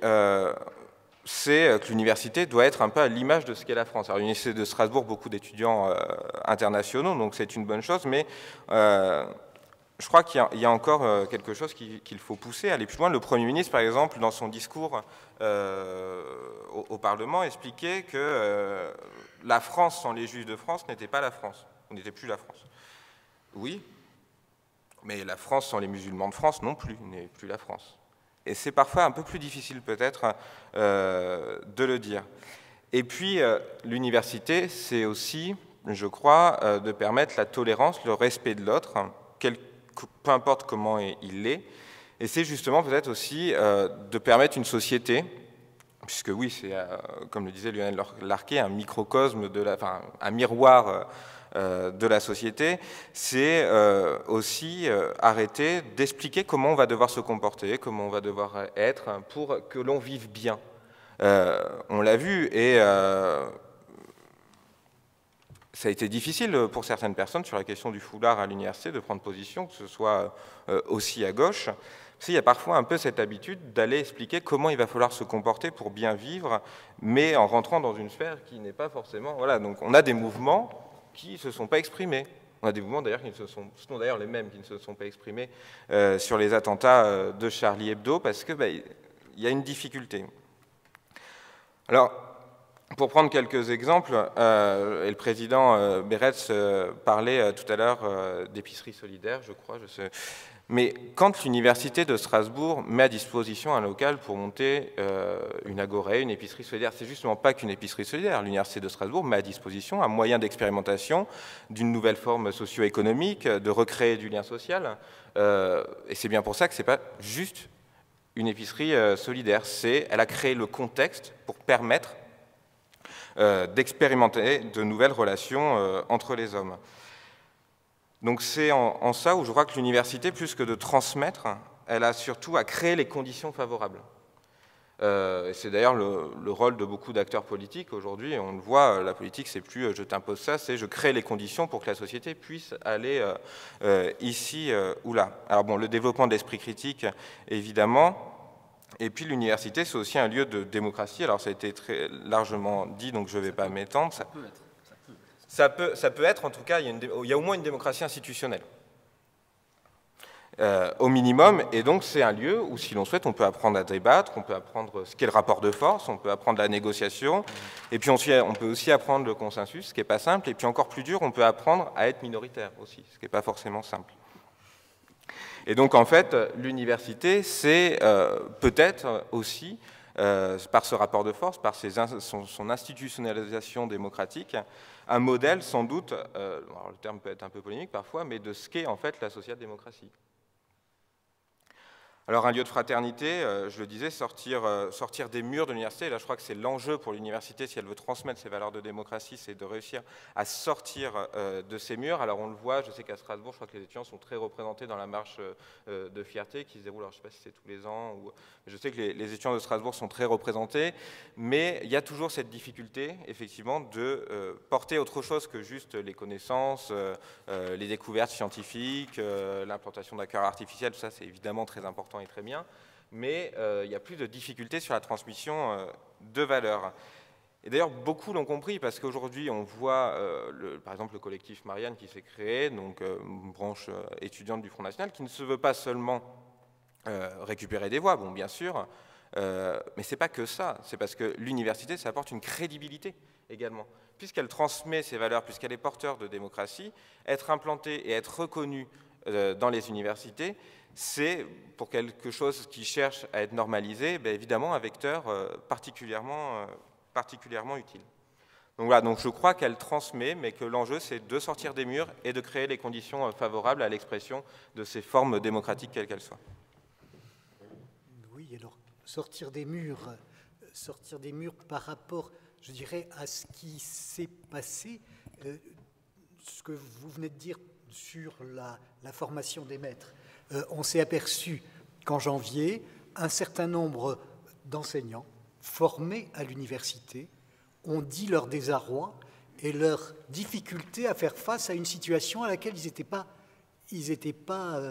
c'est que l'université doit être un peu à l'image de ce qu'est la France. Alors, l'université de Strasbourg, beaucoup d'étudiants internationaux, donc c'est une bonne chose, mais je crois qu'il y a encore quelque chose qu'il faut pousser, aller plus loin. Le Premier ministre, par exemple, dans son discours au Parlement, expliquait que la France sans les Juifs de France n'était pas la France, ou n'était plus la France. Oui, mais la France sans les musulmans de France non plus, n'est plus la France. Et c'est parfois un peu plus difficile peut-être de le dire. Et puis, l'université, c'est aussi, je crois, de permettre la tolérance, le respect de l'autre, peu importe comment il est. Et c'est justement peut-être aussi de permettre une société, puisque oui, c'est, comme le disait Lionel Larquet, un microcosme, un miroir de la société, c'est aussi arrêter d'expliquer comment on va devoir se comporter, comment on va devoir être, pour que l'on vive bien. On l'a vu, et ça a été difficile pour certaines personnes sur la question du foulard à l'université de prendre position, que ce soit aussi à gauche. Parce qu'il y a parfois un peu cette habitude d'aller expliquer comment il va falloir se comporter pour bien vivre, mais en rentrant dans une sphère qui n'est pas forcément... Voilà, donc on a des mouvements qui ne se sont pas exprimés. On a des mouvements d'ailleurs ce sont d'ailleurs les mêmes qui ne se sont pas exprimés sur les attentats de Charlie Hebdo, parce que y a une difficulté. Alors, pour prendre quelques exemples, et le président Beretz parlait tout à l'heure d'épicerie solidaire, je crois, mais quand l'université de Strasbourg met à disposition un local pour monter une agorée, une épicerie solidaire, c'est justement pas qu'une épicerie solidaire. L'université de Strasbourg met à disposition un moyen d'expérimentation d'une nouvelle forme socio-économique, de recréer du lien social, et c'est bien pour ça que c'est pas juste une épicerie solidaire. Elle a créé le contexte pour permettre d'expérimenter de nouvelles relations entre les hommes. Donc c'est en ça où je crois que l'université, plus que de transmettre, elle a surtout à créer les conditions favorables. C'est d'ailleurs le rôle de beaucoup d'acteurs politiques aujourd'hui. On le voit, la politique, c'est plus je t'impose ça, c'est je crée les conditions pour que la société puisse aller ici ou là. Alors bon, le développement de l'esprit critique, évidemment. Et puis l'université, c'est aussi un lieu de démocratie. Alors ça a été très largement dit, donc je ne vais pas m'étendre. Ça peut être, en tout cas, il y a au moins une démocratie institutionnelle. Au minimum, et donc c'est un lieu où, si l'on souhaite, on peut apprendre à débattre, on peut apprendre ce qu'est le rapport de force, on peut apprendre la négociation, et puis on peut aussi apprendre le consensus, ce qui n'est pas simple, et puis encore plus dur, on peut apprendre à être minoritaire aussi, ce qui n'est pas forcément simple. Et donc, en fait, l'université, c'est peut-être aussi, par ce rapport de force, par son institutionnalisation démocratique, un modèle, sans doute, alors le terme peut être un peu polémique parfois, mais de ce qu'est en fait la social-démocratie. Alors un lieu de fraternité, je le disais, sortir des murs de l'université, là je crois que c'est l'enjeu pour l'université, si elle veut transmettre ses valeurs de démocratie, c'est de réussir à sortir de ces murs. Alors on le voit, je sais qu'à Strasbourg, je crois que les étudiants sont très représentés dans la marche de fierté qui se déroule, alors je ne sais pas si c'est tous les ans, je sais que les étudiants de Strasbourg sont très représentés, mais il y a toujours cette difficulté, effectivement, de porter autre chose que juste les connaissances, les découvertes scientifiques, l'implantation d'un cœur artificiel, tout ça c'est évidemment très important et très bien, mais il y a plus de difficultés sur la transmission de valeurs. Et d'ailleurs, beaucoup l'ont compris, parce qu'aujourd'hui, on voit, par exemple, le collectif Marianne qui s'est créé, donc une branche étudiante du Front National, qui ne se veut pas seulement récupérer des voix, bon, bien sûr, mais c'est pas que ça, c'est parce que l'université, ça apporte une crédibilité également. Puisqu'elle transmet ses valeurs, puisqu'elle est porteur de démocratie, être implantée et être reconnue dans les universités, c'est, pour quelque chose qui cherche à être normalisé, bien évidemment un vecteur particulièrement utile. Donc voilà, donc je crois qu'elle transmet, mais que l'enjeu c'est de sortir des murs et de créer les conditions favorables à l'expression de ces formes démocratiques, quelles qu'elles soient. Oui, alors sortir des murs par rapport, je dirais, à ce qui s'est passé, ce que vous venez de dire sur la formation des maîtres. On s'est aperçu qu'en janvier, un certain nombre d'enseignants formés à l'université ont dit leur désarroi et leur difficulté à faire face à une situation à laquelle ils n'étaient pas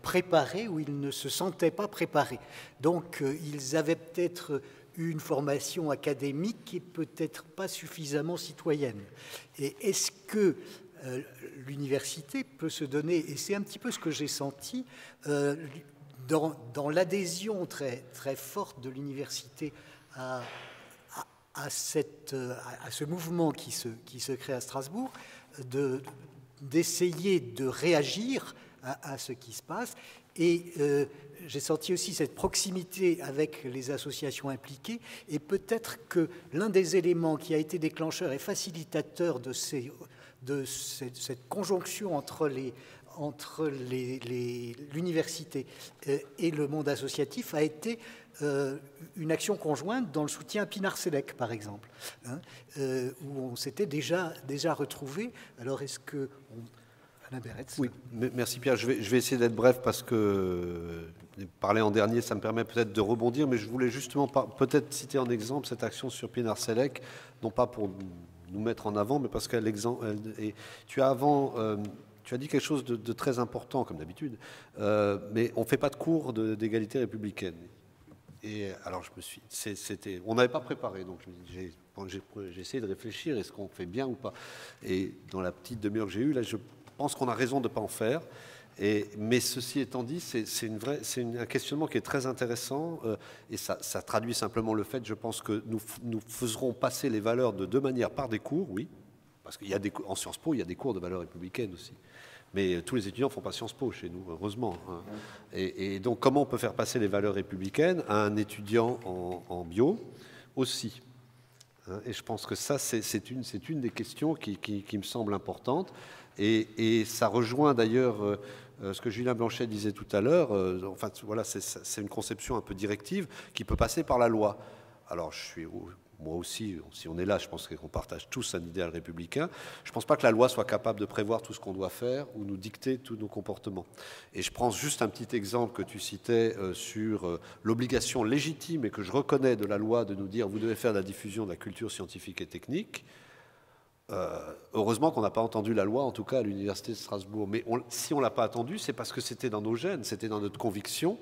préparés, ou ils ne se sentaient pas préparés. Donc ils avaient peut-être une formation académique et peut-être pas suffisamment citoyenne. Et est-ce que l'université peut se donner, et c'est un petit peu ce que j'ai senti, dans l'adhésion très, très forte de l'université à ce mouvement qui se crée à Strasbourg, d'essayer de réagir à ce qui se passe. Et j'ai senti aussi cette proximité avec les associations impliquées, et peut-être que l'un des éléments qui a été déclencheur et facilitateur de cette conjonction entre l'université et le monde associatif a été une action conjointe dans le soutien à Pinard-Sélec, par exemple, hein, où on s'était déjà retrouvés. Alors, est-ce que... Alain Beretz. Oui, merci Pierre. Je vais essayer d'être bref parce que parler en dernier, ça me permet peut-être de rebondir, mais je voulais justement peut-être citer en exemple cette action sur Pinard-Sélec, non pas pour nous mettre en avant, mais parce qu'elle tu as dit quelque chose de très important, comme d'habitude, mais on ne fait pas de cours d'égalité républicaine. Et alors on n'avait pas préparé, donc j'ai essayé de réfléchir, est-ce qu'on fait bien ou pas? Et dans la petite demi-heure que j'ai eue, là, je pense qu'on a raison de ne pas en faire. Mais ceci étant dit, c'est un questionnement qui est très intéressant, et ça traduit simplement le fait, je pense, que nous ferons passer les valeurs de deux manières, par des cours, oui, parce qu'en Sciences Po, il y a des cours de valeurs républicaines aussi. Mais tous les étudiants ne font pas Sciences Po chez nous, heureusement. Hein. Et donc, comment on peut faire passer les valeurs républicaines à un étudiant en bio aussi, hein. Et je pense que ça, c'est une des questions qui me semble importante. Et ça rejoint d'ailleurs ce que Julien Blanchet disait tout à l'heure. Enfin, voilà, c'est une conception un peu directive qui peut passer par la loi. Alors, moi aussi, si on est là, je pense qu'on partage tous un idéal républicain. Je ne pense pas que la loi soit capable de prévoir tout ce qu'on doit faire ou nous dicter tous nos comportements. Et je prends juste un petit exemple que tu citais sur l'obligation légitime et que je reconnais de la loi de nous dire vous devez faire de la diffusion de la culture scientifique et technique. Heureusement qu'on n'a pas entendu la loi, en tout cas à l'Université de Strasbourg. Mais si on ne l'a pas entendu, c'est parce que c'était dans nos gènes, c'était dans notre conviction.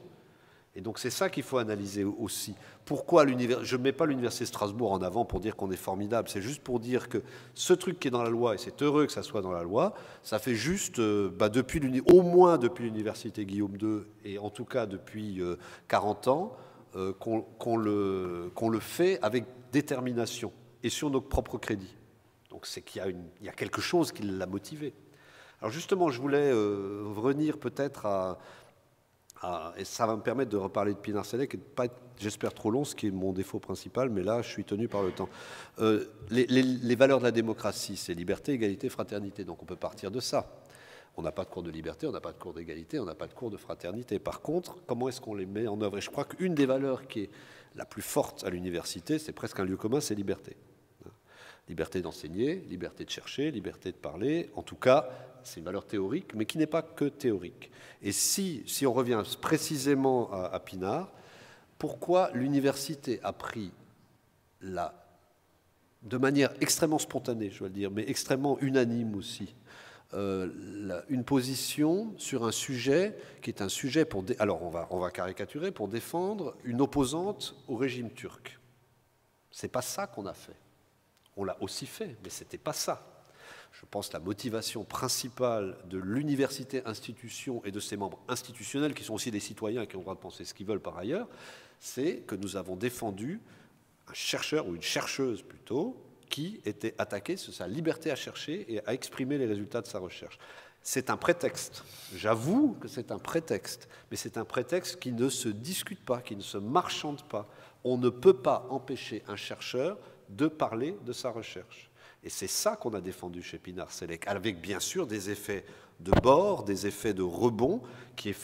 Et donc c'est ça qu'il faut analyser aussi. Pourquoi je ne mets pas l'Université de Strasbourg en avant pour dire qu'on est formidable, c'est juste pour dire que ce truc qui est dans la loi, et c'est heureux que ça soit dans la loi, ça fait juste, au moins depuis l'Université Guillaume II, et en tout cas depuis 40 ans, qu'on le fait avec détermination et sur nos propres crédits. Donc c'est qu'il y a quelque chose qui l'a motivé. Alors justement, je voulais revenir peut-être et ça va me permettre de reparler de Pinard-Sélec et de ne pas être, j'espère, trop long, ce qui est mon défaut principal, mais là, je suis tenu par le temps. Les valeurs de la démocratie, c'est liberté, égalité, fraternité. Donc on peut partir de ça. On n'a pas de cours de liberté, on n'a pas de cours d'égalité, on n'a pas de cours de fraternité. Par contre, comment est-ce qu'on les met en œuvre? Et je crois qu'une des valeurs qui est la plus forte à l'université, c'est presque un lieu commun, c'est liberté. Liberté d'enseigner, liberté de chercher, liberté de parler. En tout cas, c'est une valeur théorique, mais qui n'est pas que théorique. Et si on revient précisément à Pinard, pourquoi l'université a pris de manière extrêmement spontanée, je dois le dire, mais extrêmement unanime aussi, une position sur un sujet qui est un sujet alors on va caricaturer, pour défendre une opposante au régime turc. C'est pas ça qu'on a fait. On l'a aussi fait, mais c'était pas ça. Je pense que la motivation principale de l'université institution et de ses membres institutionnels, qui sont aussi des citoyens et qui ont le droit de penser ce qu'ils veulent par ailleurs, c'est que nous avons défendu un chercheur ou une chercheuse plutôt qui était attaqué sur sa liberté à chercher et à exprimer les résultats de sa recherche. C'est un prétexte. J'avoue que c'est un prétexte, mais c'est un prétexte qui ne se discute pas, qui ne se marchande pas. On ne peut pas empêcher un chercheur de parler de sa recherche. Et c'est ça qu'on a défendu chez Pinard-Sélec, avec bien sûr des effets de bord, des effets de rebond qui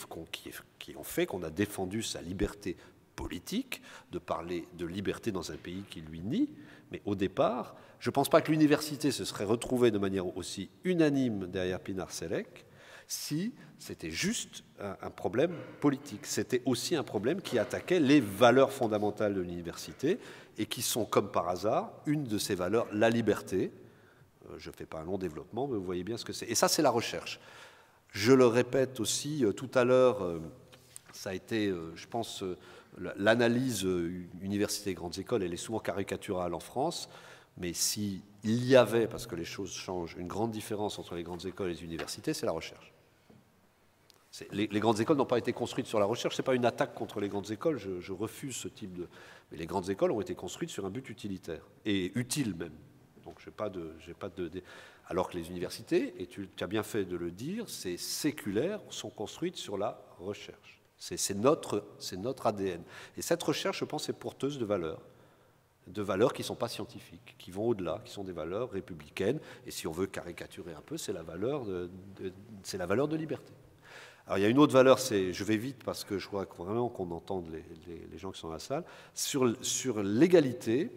ont fait qu'on a défendu sa liberté politique, de parler de liberté dans un pays qui lui nie. Mais au départ, je ne pense pas que l'université se serait retrouvée de manière aussi unanime derrière Pinard-Sélec si c'était juste un problème politique. C'était aussi un problème qui attaquait les valeurs fondamentales de l'université et qui sont, comme par hasard, une de ces valeurs, la liberté. Je ne fais pas un long développement, mais vous voyez bien ce que c'est. Et ça, c'est la recherche. Je le répète aussi, tout à l'heure, ça a été, je pense, l'analyse université et grandes écoles, elle est souvent caricaturale en France, mais s'il y avait, parce que les choses changent, une grande différence entre les grandes écoles et les universités, c'est la recherche. Les grandes écoles n'ont pas été construites sur la recherche, ce n'est pas une attaque contre les grandes écoles, je refuse ce type de... Mais les grandes écoles ont été construites sur un but utilitaire, et utile même. Donc j'ai pas de... Alors que les universités, et tu as bien fait de le dire, c'est séculaire, sont construites sur la recherche. C'est notre ADN. Et cette recherche, je pense, est porteuse de valeurs qui ne sont pas scientifiques, qui vont au-delà, qui sont des valeurs républicaines. Et si on veut caricaturer un peu, c'est la valeur de liberté. Alors il y a une autre valeur, je vais vite parce que je crois vraiment qu'on entende les gens qui sont dans la salle, sur l'égalité,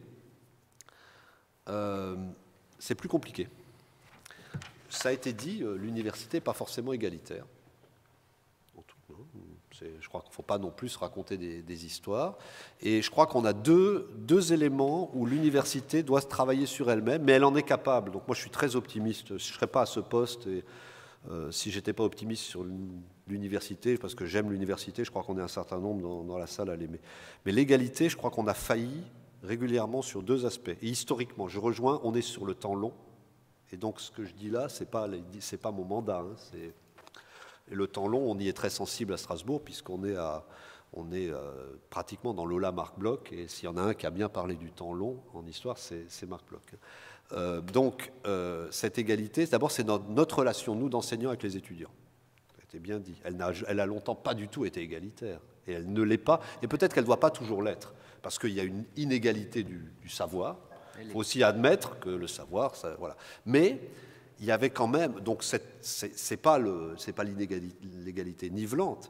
c'est plus compliqué. Ça a été dit, l'université n'est pas forcément égalitaire. Je crois qu'il ne faut pas non plus se raconter des histoires. Et je crois qu'on a deux éléments où l'université doit travailler sur elle-même, mais elle en est capable. Donc moi, je suis très optimiste. Je ne serais pas à ce poste et, si je n'étais pas optimiste sur l'université, parce que j'aime l'université, je crois qu'on est un certain nombre dans la salle à l'aimer. Mais l'égalité, je crois qu'on a failli régulièrement sur deux aspects. Et historiquement, je rejoins, on est sur le temps long. Et donc ce que je dis là, ce n'est pas mon mandat, hein, et le temps long, on y est très sensible à Strasbourg, puisqu'on est, pratiquement dans Lola Marc Bloch, et s'il y en a un qui a bien parlé du temps long en histoire, c'est Marc Bloch. Donc, cette égalité, d'abord, c'est notre relation, nous, d'enseignants avec les étudiants. Ça a été bien dit. Elle a longtemps pas du tout été égalitaire, et elle ne l'est pas, et peut-être qu'elle ne doit pas toujours l'être, parce qu'il y a une inégalité du savoir. Il faut aussi admettre que le savoir, ça, voilà. Mais il y avait quand même, donc c'est pas l'égalité nivelante,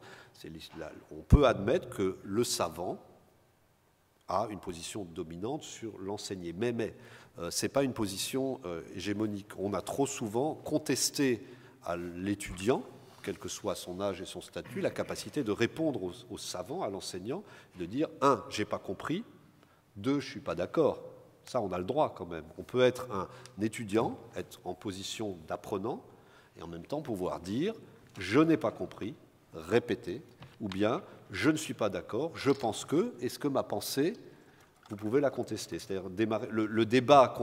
on peut admettre que le savant a une position dominante sur l'enseigné, mais ce n'est pas une position hégémonique. On a trop souvent contesté à l'étudiant, quel que soit son âge et son statut, la capacité de répondre au savant, à l'enseignant, de dire, 1, j'ai pas compris, 2, je ne suis pas d'accord. Ça, on a le droit quand même. On peut être un étudiant, être en position d'apprenant, et en même temps pouvoir dire « je n'ai pas compris », répéter, ou bien « je ne suis pas d'accord, je pense que, est-ce que ma pensée, vous pouvez la contester ». C'est-à-dire le débat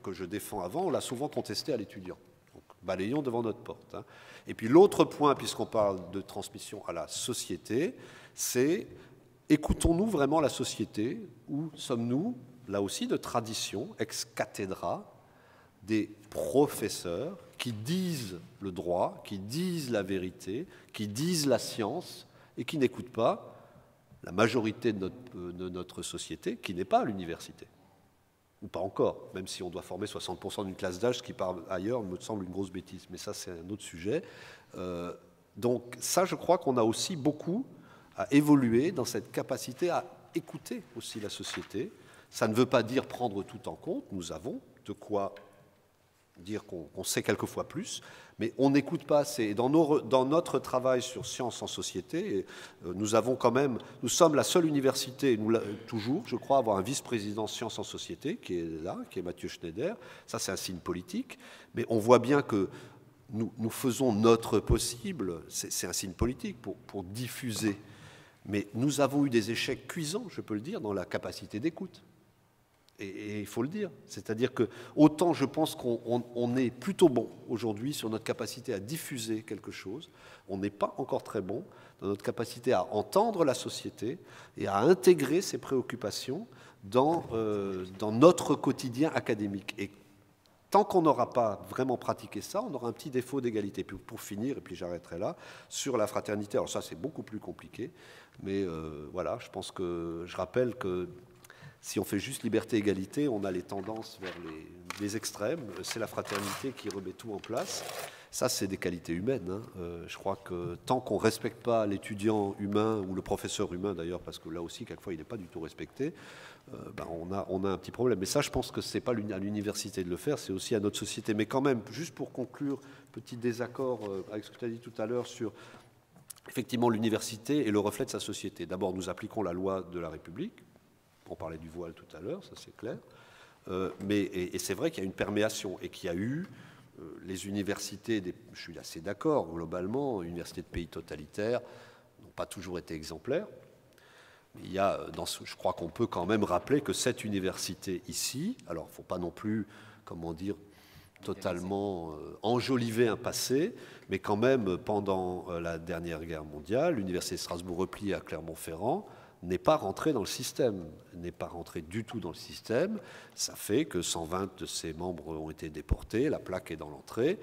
que je défends avant, on l'a souvent contesté à l'étudiant. Donc, balayons devant notre porte. Hein. Et puis l'autre point, puisqu'on parle de transmission à la société, c'est écoutons-nous vraiment la société, ou sommes-nous là aussi de tradition, ex cathedra, des professeurs qui disent le droit, qui disent la vérité, qui disent la science et qui n'écoutent pas la majorité de notre société qui n'est pas à l'université. Ou pas encore, même si on doit former 60% d'une classe d'âge, ce qui part ailleurs me semble une grosse bêtise, mais ça c'est un autre sujet. Donc ça, je crois qu'on a aussi beaucoup à évoluer dans cette capacité à écouter aussi la société. Ça ne veut pas dire prendre tout en compte, nous avons de quoi dire qu'on sait quelquefois plus, mais on n'écoute pas assez. Et dans notre travail sur sciences en société, nous sommes la seule université, toujours, je crois, avoir un vice-président sciences en société qui est là, qui est Mathieu Schneider. Ça, c'est un signe politique, mais on voit bien que nous faisons notre possible, c'est un signe politique pour diffuser. Mais nous avons eu des échecs cuisants, je peux le dire, dans la capacité d'écoute. Et il faut le dire. C'est-à-dire que autant je pense qu'on est plutôt bon aujourd'hui sur notre capacité à diffuser quelque chose, on n'est pas encore très bon dans notre capacité à entendre la société et à intégrer ses préoccupations dans notre quotidien académique. Et tant qu'on n'aura pas vraiment pratiqué ça, on aura un petit défaut d'égalité. Puis pour finir, et puis j'arrêterai là, sur la fraternité, alors ça c'est beaucoup plus compliqué, mais voilà, je rappelle que si on fait juste liberté-égalité, on a les tendances vers les extrêmes. C'est la fraternité qui remet tout en place. Ça, c'est des qualités humaines. Hein. Je crois que tant qu'on ne respecte pas l'étudiant humain, ou le professeur humain d'ailleurs, parce que là aussi, quelquefois, il n'est pas du tout respecté, on a un petit problème. Mais ça, je pense que ce n'est pas à l'université de le faire, c'est aussi à notre société. Mais quand même, juste pour conclure, petit désaccord avec ce que tu as dit tout à l'heure sur, effectivement, l'université est le reflet de sa société. D'abord, nous appliquons la loi de la République. On parlait du voile tout à l'heure, ça c'est clair. Et c'est vrai qu'il y a une perméation et qu'il y a eu les universités, je suis assez d'accord, globalement, universités de pays totalitaires n'ont pas toujours été exemplaires. Il y a, je crois qu'on peut quand même rappeler que cette université ici, alors il ne faut pas non plus, comment dire, totalement enjoliver un passé, mais quand même, pendant la dernière guerre mondiale, l'université de Strasbourg repliée à Clermont-Ferrand n'est pas rentrée dans le système, n'est pas rentrée du tout dans le système. Ça fait que 120 de ses membres ont été déportés, la plaque est dans l'entrée.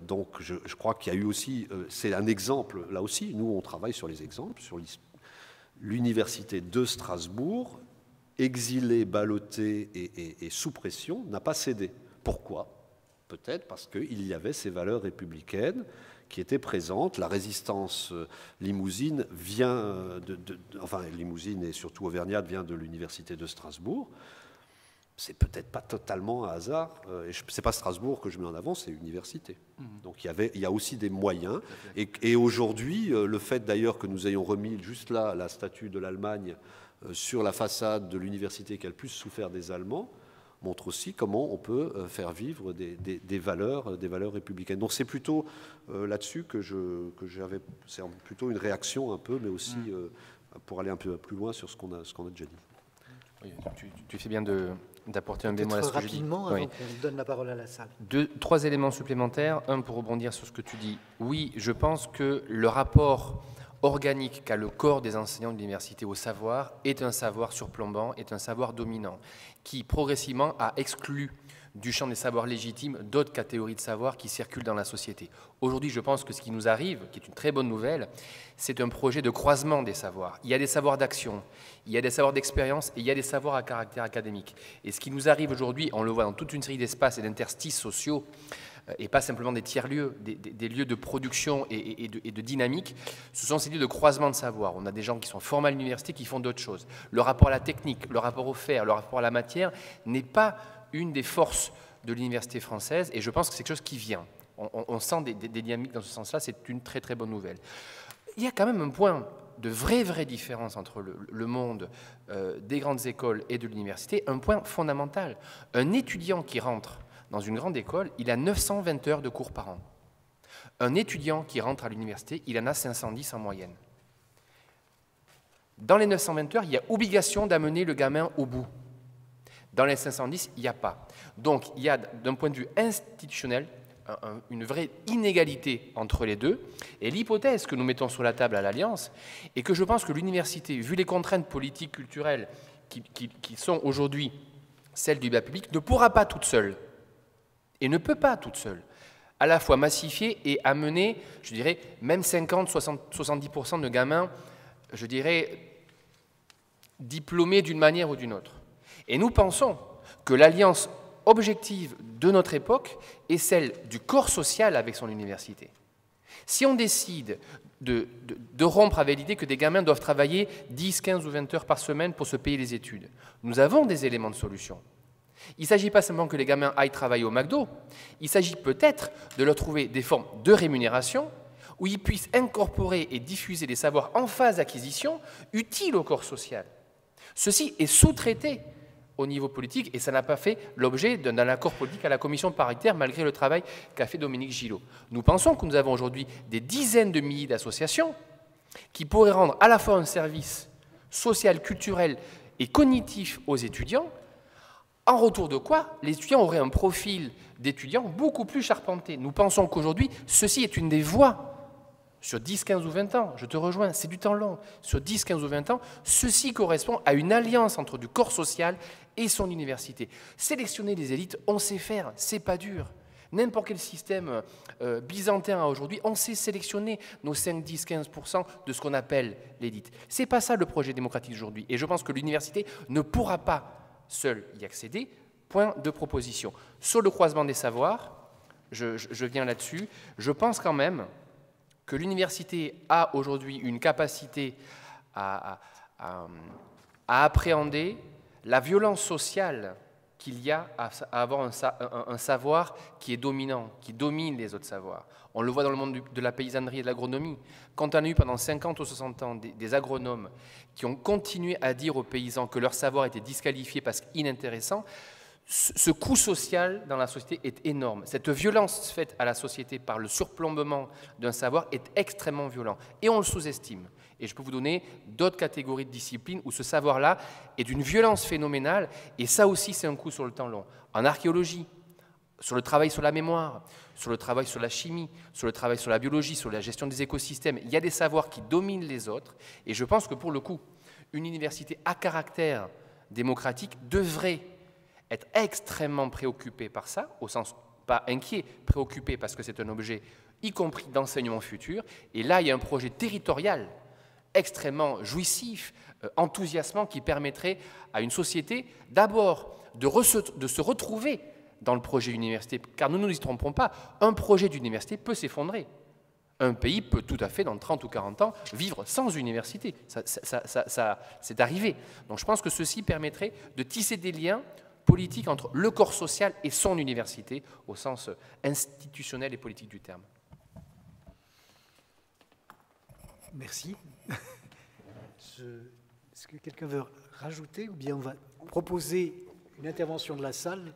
Donc je crois qu'il y a eu aussi, c'est un exemple, là aussi, nous on travaille sur les exemples, sur l'université de Strasbourg, exilée, ballottée et sous pression, n'a pas cédé. Pourquoi ? Peut-être parce qu'il y avait ces valeurs républicaines qui étaient présentes. La résistance limousine vient enfin limousine et surtout auvergnate vient de l'université de Strasbourg. C'est peut-être pas totalement un hasard. C'est pas Strasbourg que je mets en avant, c'est l'université. Donc il y a aussi des moyens. Et aujourd'hui, le fait d'ailleurs que nous ayons remis juste là la statue de l'Allemagne sur la façade de l'université qui a le plus souffert des Allemands, montre aussi comment on peut faire vivre des valeurs républicaines. Donc c'est plutôt là-dessus que j'avais, c'est plutôt une réaction un peu, mais aussi pour aller un peu plus loin sur ce qu'on a déjà dit. Oui, tu fais bien d'apporter un bémol à ce que je dis. Rapidement, avant qu'on donne la parole à la salle. 3 éléments supplémentaires. Un, pour rebondir sur ce que tu dis. Oui, je pense que le rapport organique qu'a le corps des enseignants de l'université au savoir est un savoir surplombant, est un savoir dominant, qui progressivement a exclu du champ des savoirs légitimes d'autres catégories de savoirs qui circulent dans la société. Aujourd'hui, je pense que ce qui nous arrive, qui est une très bonne nouvelle, c'est un projet de croisement des savoirs. Il y a des savoirs d'action, il y a des savoirs d'expérience et il y a des savoirs à caractère académique. Et ce qui nous arrive aujourd'hui, on le voit dans toute une série d'espaces et d'interstices sociaux, et pas simplement des tiers-lieux, des lieux de production et de dynamique, ce sont ces lieux de croisement de savoir. On a des gens qui sont formés à l'université qui font d'autres choses. Le rapport à la technique, le rapport au faire, le rapport à la matière n'est pas une des forces de l'université française et je pense que c'est quelque chose qui vient. On sent des dynamiques dans ce sens-là, c'est une très très bonne nouvelle. Il y a quand même un point de vraie différence entre le monde des grandes écoles et de l'université, un point fondamental. Un étudiant qui rentre dans une grande école, il a 920 heures de cours par an. Un étudiant qui rentre à l'université, il en a 510 en moyenne. Dans les 920 heures, il y a obligation d'amener le gamin au bout. Dans les 510, il n'y a pas. Donc, il y a, d'un point de vue institutionnel, une vraie inégalité entre les deux. Et l'hypothèse que nous mettons sur la table à l'Alliance est que je pense que l'université, vu les contraintes politiques, culturelles qui sont aujourd'hui celles du débat public, ne pourra pas toute seule, et ne peut pas toute seule, à la fois massifier et amener, je dirais, même 50, 60, 70% de gamins, je dirais, diplômés d'une manière ou d'une autre. Et nous pensons que l'alliance objective de notre époque est celle du corps social avec son université. Si on décide de rompre avec l'idée que des gamins doivent travailler 10, 15 ou 20 heures par semaine pour se payer les études, nous avons des éléments de solution. Il ne s'agit pas simplement que les gamins aillent travailler au McDo, il s'agit peut-être de leur trouver des formes de rémunération où ils puissent incorporer et diffuser des savoirs en phase d'acquisition utiles au corps social. Ceci est sous-traité au niveau politique et ça n'a pas fait l'objet d'un accord politique à la commission paritaire malgré le travail qu'a fait Dominique Gillot. Nous pensons que nous avons aujourd'hui des dizaines de milliers d'associations qui pourraient rendre à la fois un service social, culturel et cognitif aux étudiants, en retour de quoi les étudiants auraient un profil d'étudiants beaucoup plus charpenté. Nous pensons qu'aujourd'hui, ceci est une des voies. Sur 10, 15 ou 20 ans, je te rejoins, c'est du temps long. Sur 10, 15 ou 20 ans, ceci correspond à une alliance entre du corps social et son université. Sélectionner les élites, on sait faire, c'est pas dur. N'importe quel système byzantin aujourd'hui, on sait sélectionner nos 5, 10, 15% de ce qu'on appelle l'élite. C'est pas ça le projet démocratique aujourd'hui. Et je pense que l'université ne pourra pas seule y accéder. Point de proposition. Sur le croisement des savoirs, je viens là-dessus. Je pense quand même que l'université a aujourd'hui une capacité à appréhender la violence sociale qu'il y a à avoir un savoir qui est dominant, qui domine les autres savoirs. On le voit dans le monde de la paysannerie et de l'agronomie. Quand on a eu pendant 50 ou 60 ans des agronomes qui ont continué à dire aux paysans que leur savoir était disqualifié parce qu'inintéressant, ce coût social dans la société est énorme. Cette violence faite à la société par le surplombement d'un savoir est extrêmement violent. Et on le sous-estime. Et je peux vous donner d'autres catégories de disciplines où ce savoir-là est d'une violence phénoménale. Et ça aussi, c'est un coût sur le temps long. En archéologie, sur le travail sur la mémoire, sur le travail sur la chimie, sur le travail sur la biologie, sur la gestion des écosystèmes, il y a des savoirs qui dominent les autres. Et je pense que pour le coup, une université à caractère démocratique devrait être extrêmement préoccupé par ça, au sens pas inquiet, préoccupé parce que c'est un objet, y compris d'enseignement futur. Et là, il y a un projet territorial extrêmement jouissif, enthousiasmant, qui permettrait à une société d'abord de se retrouver dans le projet université. Car nous ne nous y trompons pas, un projet d'université peut s'effondrer. Un pays peut tout à fait, dans 30 ou 40 ans, vivre sans université. Ça c'est arrivé. Donc je pense que ceci permettrait de tisser des liens politique entre le corps social et son université, au sens institutionnel et politique du terme. Merci. Est-ce que quelqu'un veut rajouter ou bien on va proposer une intervention de la salle?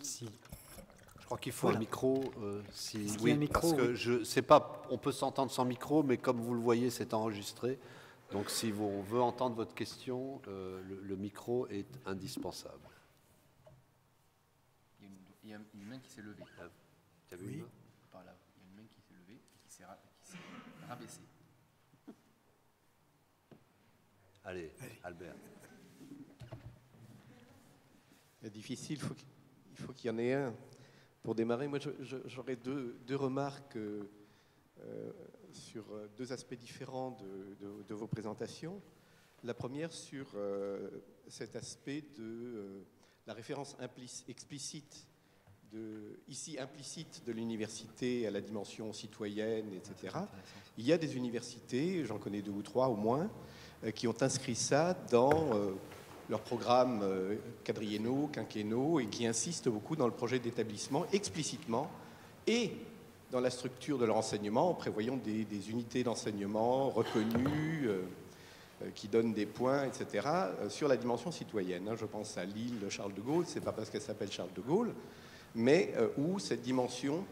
Si. Je crois qu'il faut un micro. Oui, un micro, parce que je sais pas, on peut s'entendre sans micro, mais comme vous le voyez, c'est enregistré. Donc, si on veut entendre votre question, le micro est indispensable. Il y a une main qui s'est levée. Tu as vu une main ? Par là. Il y a une main qui s'est levée et qui s'est rabaissée. Allez, Albert. C'est difficile, il faut qu'il y en ait un. Pour démarrer, moi, j'aurais deux remarques sur deux aspects différents de vos présentations. La première sur cet aspect de la référence explicite, ici implicite, de l'université à la dimension citoyenne, etc. Il y a des universités, j'en connais 2 ou 3 au moins, qui ont inscrit ça dans leurs programmes quadriennaux, quinquennaux, et qui insistent beaucoup dans le projet d'établissement explicitement, et dans la structure de leur enseignement, en prévoyant des unités d'enseignement reconnues, qui donnent des points, etc., sur la dimension citoyenne. Je pense à l'île de Charles de Gaulle, c'est pas parce qu'elle s'appelle Charles de Gaulle, mais où cette dimension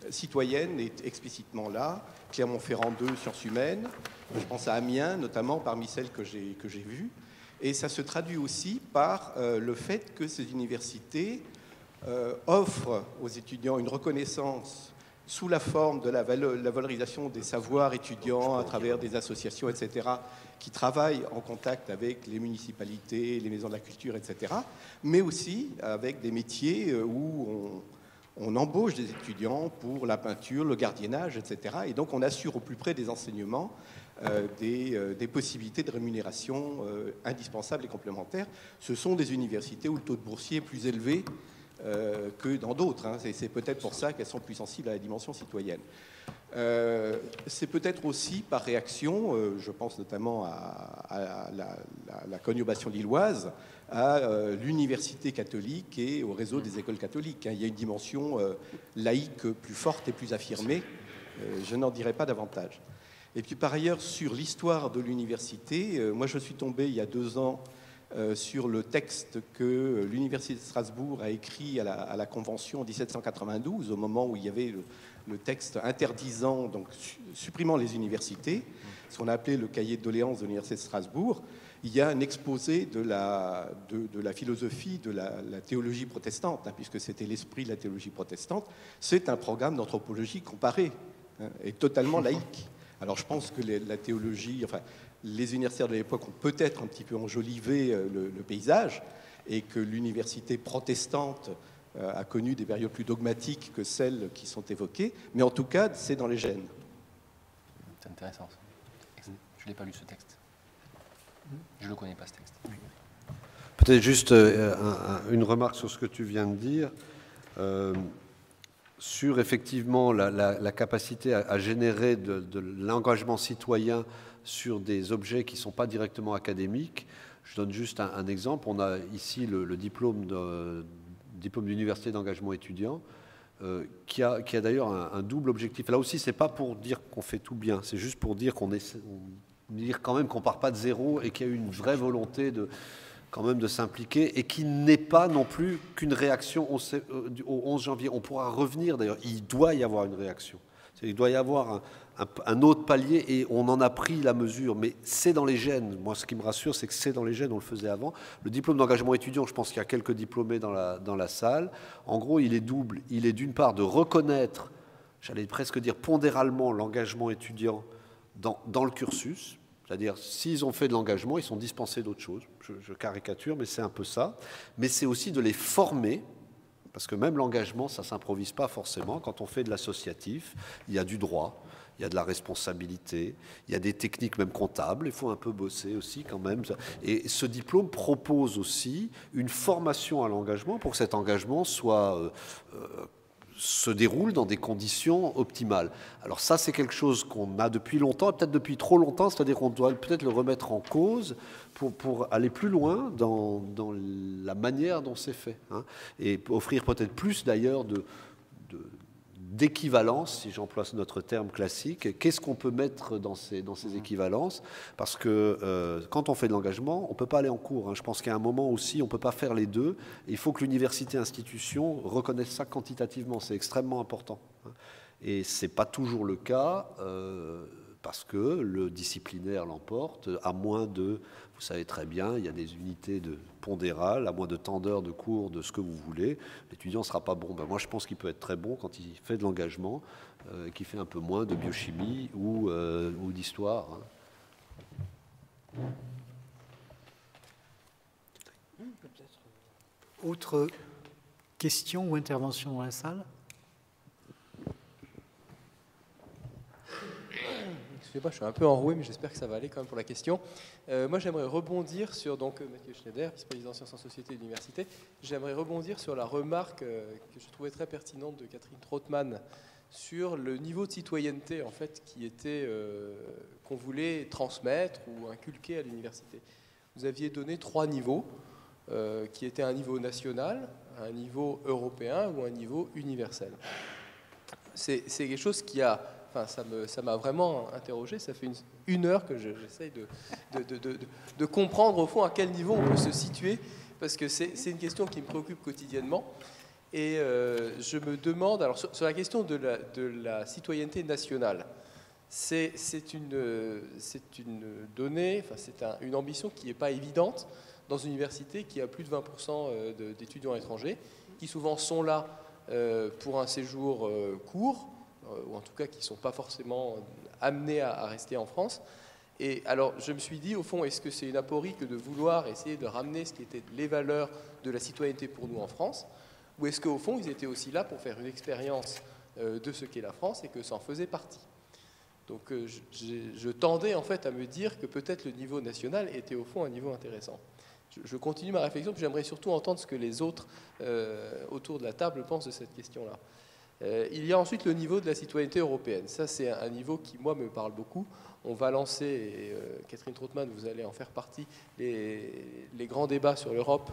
citoyenne est explicitement là. Clermont-Ferrand 2, sciences humaines. Je pense à Amiens, notamment, parmi celles que j'ai vues. Et ça se traduit aussi par le fait que ces universités offrent aux étudiants une reconnaissance sous la forme de la valorisation des savoirs étudiants à travers des associations, etc., qui travaillent en contact avec les municipalités, les maisons de la culture, etc., mais aussi avec des métiers où on embauche des étudiants pour la peinture, le gardiennage, etc., et donc on assure au plus près des enseignements des possibilités de rémunération indispensables et complémentaires. Ce sont des universités où le taux de boursiers est plus élevé que dans d'autres. C'est peut-être pour ça qu'elles sont plus sensibles à la dimension citoyenne. C'est peut-être aussi par réaction, je pense notamment à la conurbation lilloise, à l'université catholique et au réseau des écoles catholiques. Il y a une dimension laïque plus forte et plus affirmée. Je n'en dirai pas davantage. Et puis par ailleurs, sur l'histoire de l'université, moi je suis tombé il y a 2 ans sur le texte que l'Université de Strasbourg a écrit à la Convention en 1792, au moment où il y avait le texte interdisant, donc supprimant les universités, ce qu'on a appelé le cahier de doléances de l'Université de Strasbourg. Il y a un exposé de la philosophie de la théologie protestante, puisque c'était l'esprit de la théologie protestante. C'est un programme d'anthropologie comparée, et totalement laïque. Alors je pense que la théologie, enfin, les universitaires de l'époque ont peut-être un petit peu enjolivé le paysage, et que l'université protestante a connu des périodes plus dogmatiques que celles qui sont évoquées, mais en tout cas, c'est dans les gènes. C'est intéressant. Je ne l'ai pas lu, ce texte. Je ne le connais pas, ce texte. Peut-être juste une remarque sur ce que tu viens de dire. sur effectivement la capacité à générer de l'engagement citoyen sur des objets qui ne sont pas directement académiques. Je donne juste un exemple. On a ici le diplôme d'université d'engagement étudiant, qui a d'ailleurs un double objectif. Là aussi, ce n'est pas pour dire qu'on fait tout bien, c'est juste pour dire dire quand même qu'on ne part pas de zéro et qu'il y a eu une vraie volonté quand même de s'impliquer, et qui n'est pas non plus qu'une réaction au 11 janvier. On pourra revenir d'ailleurs, il doit y avoir une réaction. Il doit y avoir un autre palier, et on en a pris la mesure, mais c'est dans les gènes. Moi, ce qui me rassure, c'est que c'est dans les gènes, on le faisait avant. Le diplôme d'engagement étudiant, je pense qu'il y a quelques diplômés dans la salle. En gros, il est double. Il est d'une part de reconnaître, j'allais presque dire pondéralement, l'engagement étudiant dans le cursus. C'est-à-dire, s'ils ont fait de l'engagement, ils sont dispensés d'autres choses. Je caricature, mais c'est un peu ça. Mais c'est aussi de les former, parce que même l'engagement, ça ne s'improvise pas forcément. Quand on fait de l'associatif, il y a du droit, il y a de la responsabilité, il y a des techniques même comptables, il faut un peu bosser aussi quand même. Et ce diplôme propose aussi une formation à l'engagement pour que cet engagement se déroule dans des conditions optimales. Alors ça, c'est quelque chose qu'on a depuis longtemps, et peut-être depuis trop longtemps, c'est-à-dire qu'on doit peut-être le remettre en cause pour aller plus loin dans la manière dont c'est fait, hein, et offrir peut-être plus d'ailleurs d'équivalence, si j'emploie notre terme classique. Qu'est-ce qu'on peut mettre dans ces équivalences? Parce que quand on fait de l'engagement, on ne peut pas aller en cours, hein. Je pense qu'à un moment aussi, on ne peut pas faire les deux. Il faut que l'université-institution reconnaisse ça quantitativement. C'est extrêmement important, hein. Et ce n'est pas toujours le cas, parce que le disciplinaire l'emporte, à moins de, vous savez très bien, il y a des unités de pondérales, à moins de tant d'heures de cours, de ce que vous voulez, l'étudiant ne sera pas bon. Ben moi, je pense qu'il peut être très bon quand il fait de l'engagement, qu'il fait un peu moins de biochimie ou d'histoire, hein. Autre question ou intervention dans la salle? Excusez-moi, je suis un peu enroué, mais j'espère que ça va aller quand même pour la question. Moi, j'aimerais rebondir sur, donc, Mathieu Schneider, vice-président Sciences en Société et d'Université, j'aimerais rebondir sur la remarque que je trouvais très pertinente de Catherine Trautmann sur le niveau de citoyenneté, en fait, qu'on voulait transmettre ou inculquer à l'université. Vous aviez donné 3 niveaux, qui étaient un niveau national, un niveau européen ou un niveau universel. C'est quelque chose qui a... Enfin, ça m'a vraiment interrogé. Ça fait une heure que j'essaye de comprendre au fond à quel niveau on peut se situer, parce que c'est une question qui me préoccupe quotidiennement. Et je me demande, alors sur la question de la citoyenneté nationale, c'est une donnée, enfin, c'est une ambition qui n'est pas évidente dans une université qui a plus de 20% d'étudiants étrangers, qui souvent sont là pour un séjour court, ou en tout cas qui ne sont pas forcément amenés à rester en France. Et alors, je me suis dit, au fond, est-ce que c'est une aporie que de vouloir essayer de ramener ce qui était les valeurs de la citoyenneté pour nous en France, ou est-ce qu'au fond, ils étaient aussi là pour faire une expérience de ce qu'est la France et que ça en faisait partie? Donc, je tendais en fait à me dire que peut-être le niveau national était au fond un niveau intéressant. Je continue ma réflexion, puis j'aimerais surtout entendre ce que les autres autour de la table pensent de cette question-là. Il y a ensuite le niveau de la citoyenneté européenne. Ça, c'est un niveau qui, moi, me parle beaucoup. On va lancer, et Catherine Trautmann, vous allez en faire partie, les grands débats sur l'Europe,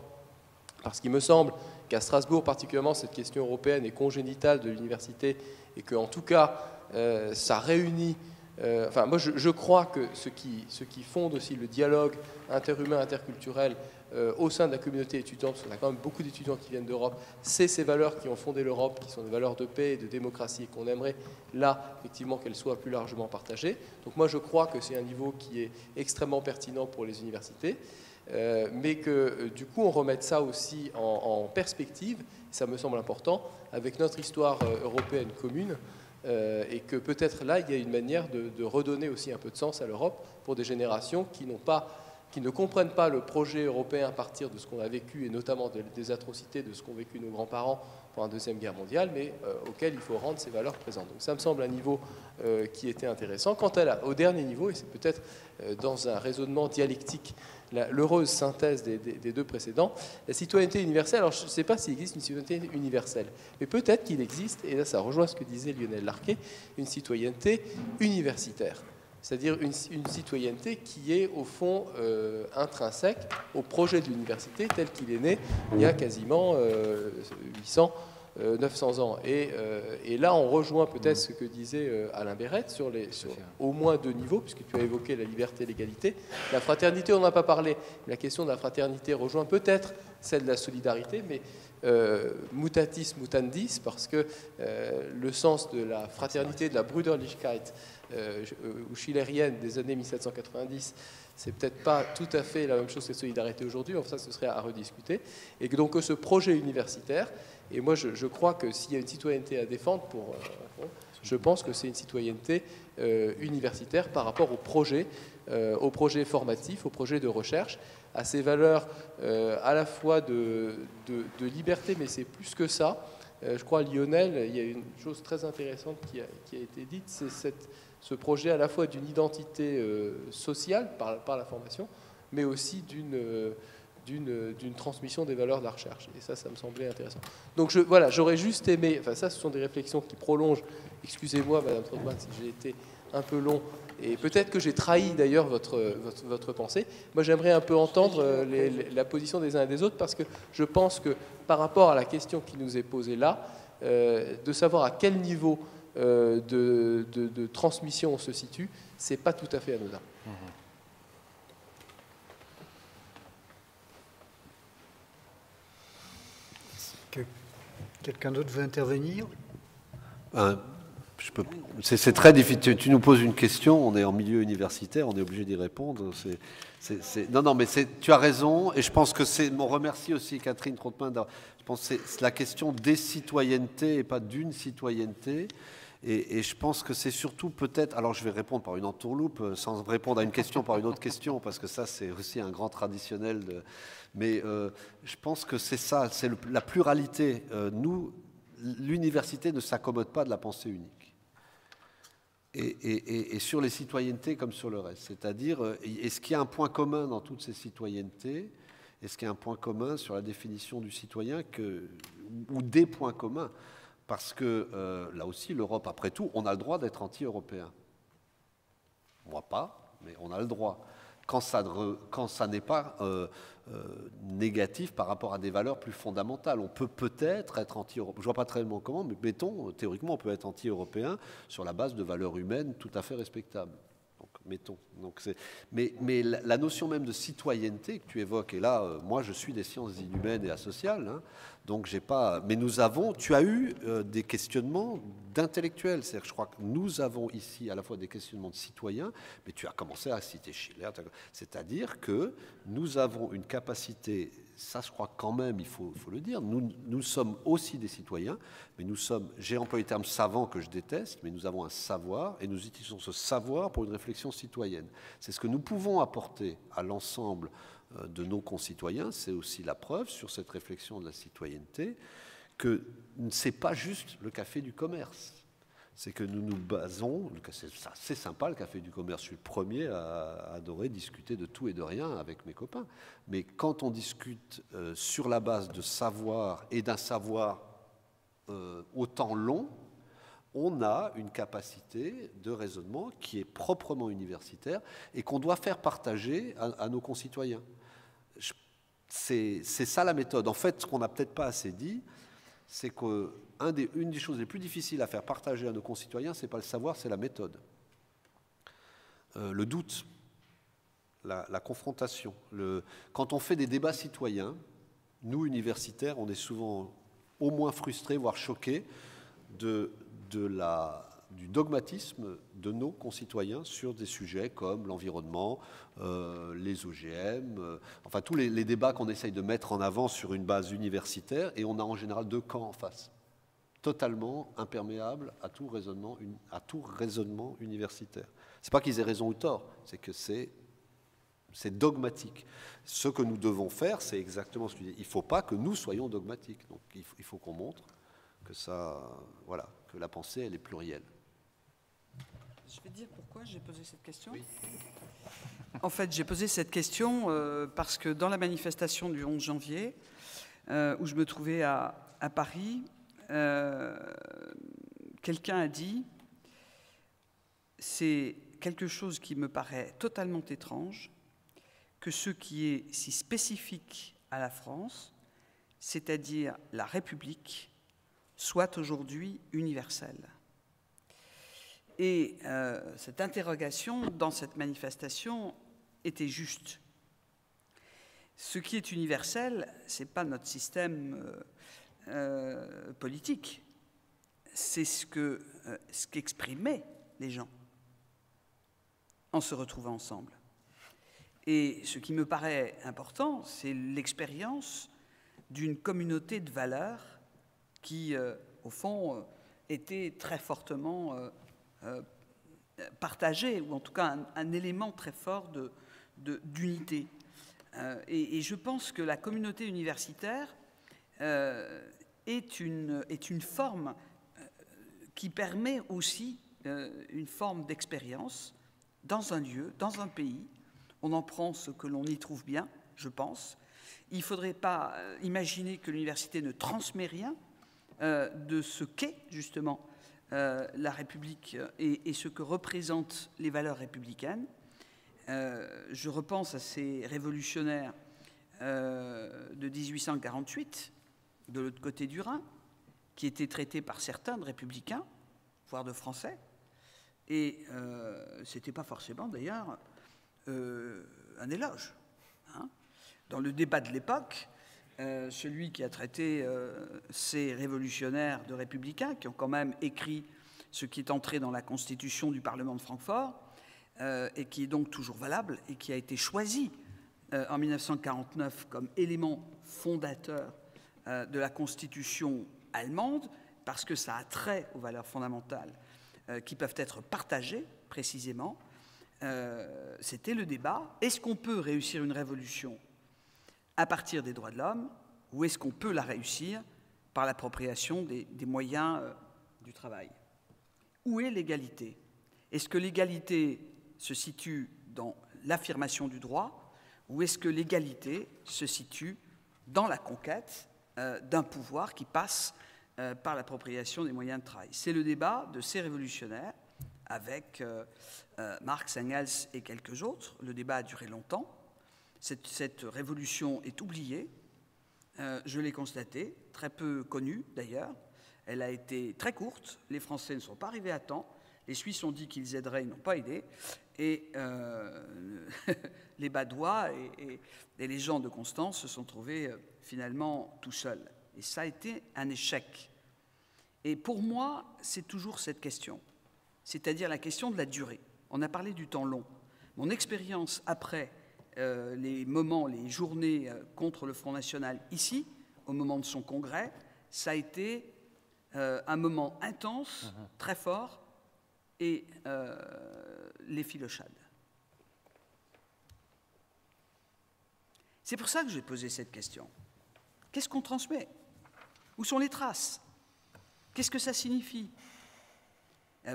parce qu'il me semble qu'à Strasbourg, particulièrement, cette question européenne est congénitale de l'université, et qu'en tout cas, ça réunit... enfin, moi, je crois que ce qui fonde aussi le dialogue interhumain, interculturel, au sein de la communauté étudiante, parce qu'on a quand même beaucoup d'étudiants qui viennent d'Europe, c'est ces valeurs qui ont fondé l'Europe, qui sont des valeurs de paix et de démocratie, et qu'on aimerait, là, effectivement, qu'elles soient plus largement partagées. Donc moi, je crois que c'est un niveau qui est extrêmement pertinent pour les universités, mais que, du coup, on remette ça aussi en perspective, ça me semble important, avec notre histoire européenne commune, et que peut-être là, il y a une manière de redonner aussi un peu de sens à l'Europe pour des générations qui ne comprennent pas le projet européen à partir de ce qu'on a vécu, et notamment des atrocités de ce qu'ont vécu nos grands-parents pour la Deuxième Guerre mondiale, mais auquel il faut rendre ces valeurs présentes. Donc ça me semble un niveau qui était intéressant. Quant au dernier niveau, et c'est peut-être dans un raisonnement dialectique l'heureuse synthèse des deux précédents, la citoyenneté universelle. Alors je ne sais pas s'il existe une citoyenneté universelle, mais peut-être qu'il existe, et là ça rejoint ce que disait Lionel Larquet, une citoyenneté universitaire. C'est-à-dire une citoyenneté qui est au fond intrinsèque au projet de l'université tel qu'il est né il y a quasiment 900 ans. Et là, on rejoint peut-être ce que disait Alain Bérette sur au moins deux niveaux, puisque tu as évoqué la liberté et l'égalité. La fraternité, on n'en a pas parlé. La question de la fraternité rejoint peut-être celle de la solidarité, mais mutatis mutandis, parce que le sens de la fraternité, de la Brüderlichkeit, ou schillerienne des années 1790, c'est peut-être pas tout à fait la même chose que la solidarité aujourd'hui, enfin ça ce serait à rediscuter, et que donc ce projet universitaire, et moi je crois que s'il y a une citoyenneté à défendre, je pense que c'est une citoyenneté universitaire par rapport au projet formatif, au projet de recherche, à ces valeurs à la fois de liberté, mais c'est plus que ça. Je crois, Lionel, il y a une chose très intéressante qui a été dite, c'est ce projet à la fois d'une identité sociale par la formation, mais aussi d'une transmission des valeurs de la recherche. Et ça me semblait intéressant. Donc voilà, j'aurais juste aimé, enfin ça ce sont des réflexions qui prolongent, excusez-moi Madame Trautmann si j'ai été un peu long, et peut-être que j'ai trahi d'ailleurs votre pensée. Moi j'aimerais un peu entendre la position des uns et des autres, parce que je pense que par rapport à la question qui nous est posée là, de savoir à quel niveau de transmission on se situe, c'est pas tout à fait anodin. Quelqu'un d'autre veut intervenir? C'est très difficile. Tu nous poses une question, on est en milieu universitaire, on est obligé d'y répondre. Non, mais tu as raison, et je pense que c'est. On remercie aussi Catherine Trautmann. Je pense que c'est la question des citoyennetés et pas d'une citoyenneté. Et je pense que c'est surtout peut-être. Alors je vais répondre par une entourloupe, sans répondre à une question par une autre question, parce que ça c'est aussi un grand traditionnel. Mais je pense que c'est ça, c'est la pluralité. L'université ne s'accommode pas de la pensée unique. Et sur les citoyennetés comme sur le reste. C'est-à-dire, est-ce qu'il y a un point commun dans toutes ces citoyennetés? Est-ce qu'il y a un point commun sur la définition du citoyen ou des points communs? Parce que, là aussi, l'Europe, après tout, on a le droit d'être anti-européen. Moi pas, mais on a le droit. Quand ça n'est pas négatif par rapport à des valeurs plus fondamentales. On peut peut-être être anti-européen. Je ne vois pas très bien comment, mais mettons, théoriquement, on peut être anti-européen sur la base de valeurs humaines tout à fait respectables. Donc, mettons. Mais la notion même de citoyenneté que tu évoques, et là, moi, je suis des sciences inhumaines et asociales, hein, donc j'ai pas. Mais tu as eu des questionnements d'intellectuels. C'est-à-dire que je crois que nous avons ici à la fois des questionnements de citoyens, mais tu as commencé à citer Schiller. C'est-à-dire que nous avons une capacité. Ça, je crois quand même, il faut le dire. Nous sommes aussi des citoyens, mais j'ai employé le terme savant que je déteste, mais nous avons un savoir et nous utilisons ce savoir pour une réflexion citoyenne. C'est ce que nous pouvons apporter à l'ensemble de nos concitoyens. C'est aussi la preuve sur cette réflexion de la citoyenneté que ce n'est pas juste le café du commerce. C'est que nous nous basons, c'est sympa le café du commerce, je suis le premier à adorer discuter de tout et de rien avec mes copains, mais quand on discute sur la base de savoir et d'un savoir autant long, on a une capacité de raisonnement qui est proprement universitaire et qu'on doit faire partager à nos concitoyens. C'est ça la méthode. En fait, ce qu'on n'a peut-être pas assez dit, c'est qu'une des choses les plus difficiles à faire partager à nos concitoyens, ce n'est pas le savoir, c'est la méthode. Le doute, la confrontation. Quand on fait des débats citoyens, nous, universitaires, on est souvent au moins frustrés, voire choqués du dogmatisme de nos concitoyens sur des sujets comme l'environnement, les OGM, enfin tous les débats qu'on essaye de mettre en avant sur une base universitaire, et on a en général deux camps en face, totalement imperméables à tout raisonnement universitaire. C'est pas qu'ils aient raison ou tort, c'est que c'est dogmatique. Ce que nous devons faire, c'est exactement ce que je dis. Il ne faut pas que nous soyons dogmatiques. Donc il faut qu'on montre voilà, que la pensée, elle est plurielle. Je vais dire pourquoi j'ai posé cette question. Oui. En fait, j'ai posé cette question parce que dans la manifestation du 11 janvier, où je me trouvais à Paris, quelqu'un a dit « C'est quelque chose qui me paraît totalement étrange, que ce qui est si spécifique à la France, c'est-à-dire la République, soit aujourd'hui universel. » Et cette interrogation dans cette manifestation était juste. Ce qui est universel, ce n'est pas notre système politique, c'est ce qu'exprimaient les gens en se retrouvant ensemble. Et ce qui me paraît important, c'est l'expérience d'une communauté de valeurs qui, au fond, était très fortement partagée, ou en tout cas un élément très fort d'unité. Et je pense que la communauté universitaire est une forme qui permet aussi une forme d'expérience dans un lieu, dans un pays. On en prend ce que l'on y trouve bien, je pense. Il ne faudrait pas imaginer que l'université ne transmet rien de ce qu'est justement la République et ce que représentent les valeurs républicaines. Je repense à ces révolutionnaires de 1848, de l'autre côté du Rhin, qui étaient traités par certains de républicains, voire de français. Et ce n'était pas forcément d'ailleurs un éloge. Hein. Dans le débat de l'époque, celui qui a traité ces révolutionnaires de républicains, qui ont quand même écrit ce qui est entré dans la Constitution du Parlement de Francfort, et qui est donc toujours valable, et qui a été choisi en 1949 comme élément fondateur de la Constitution allemande, parce que ça a trait aux valeurs fondamentales qui peuvent être partagées précisément. C'était le débat. Est-ce qu'on peut réussir une révolution à partir des droits de l'homme, ou est-ce qu'on peut la réussir par l'appropriation des moyens du travail? Où est l'égalité? Est-ce que l'égalité se situe dans l'affirmation du droit, ou est-ce que l'égalité se situe dans la conquête d'un pouvoir qui passe par l'appropriation des moyens de travail? C'est le débat de ces révolutionnaires avec Marx, Engels et quelques autres. Le débat a duré longtemps. Cette révolution est oubliée. Je l'ai constaté, très peu connue d'ailleurs. Elle a été très courte. Les Français ne sont pas arrivés à temps. Les Suisses ont dit qu'ils aideraient, ils n'ont pas aidé. Et les Badois et les gens de Constance se sont trouvés finalement tout seuls. Et ça a été un échec. Et pour moi, c'est toujours cette question, c'est-à-dire la question de la durée. On a parlé du temps long. Mon expérience après les moments, les journées contre le Front National ici, au moment de son congrès, ça a été un moment intense, très fort, et l'effilochade. C'est pour ça que j'ai posé cette question. Qu'est-ce qu'on transmet? Où sont les traces? Qu'est-ce que ça signifie?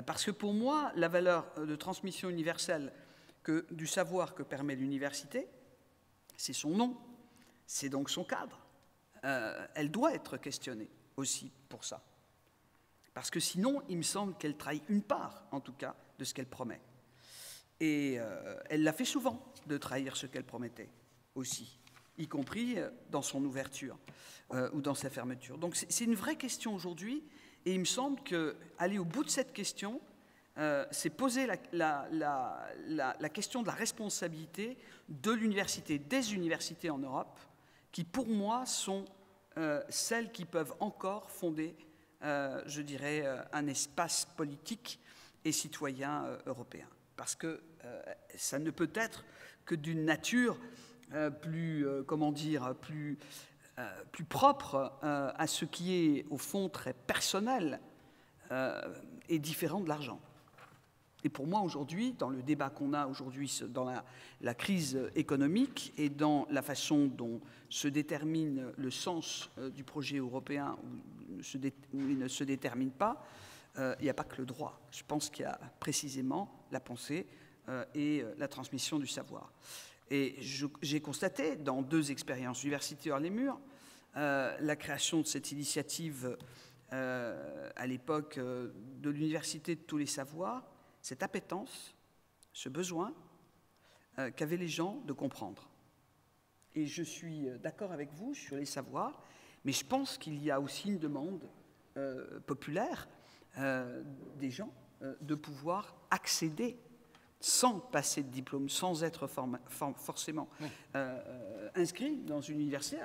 Parce que pour moi, la valeur de transmission universelle du savoir que permet l'université, c'est son nom, c'est donc son cadre. Elle doit être questionnée aussi pour ça. Parce que sinon, il me semble qu'elle trahit une part, en tout cas, de ce qu'elle promet. Et elle l'a fait souvent, de trahir ce qu'elle promettait aussi, y compris dans son ouverture ou dans sa fermeture. Donc c'est une vraie question aujourd'hui, et il me semble qu'aller au bout de cette question, c'est poser la question de la responsabilité de l'université, des universités en Europe, qui pour moi sont celles qui peuvent encore fonder, je dirais, un espace politique et citoyen européen. Parce que ça ne peut être que d'une nature plus propre à ce qui est, au fond, très personnel et différent de l'argent. Et pour moi, aujourd'hui, dans le débat qu'on a aujourd'hui, dans la crise économique et dans la façon dont se détermine le sens du projet européen, ou il ne se détermine pas, il n'y a pas que le droit. Je pense qu'il y a précisément la pensée et la transmission du savoir. Et j'ai constaté, dans 2 expériences, l'Université Hors-les-Murs, la création de cette initiative à l'époque de l'Université de tous les savoirs, cette appétence, ce besoin qu'avaient les gens de comprendre. Et je suis d'accord avec vous sur les savoirs, mais je pense qu'il y a aussi une demande populaire des gens de pouvoir accéder sans passer de diplôme, sans être forcément inscrit dans une université.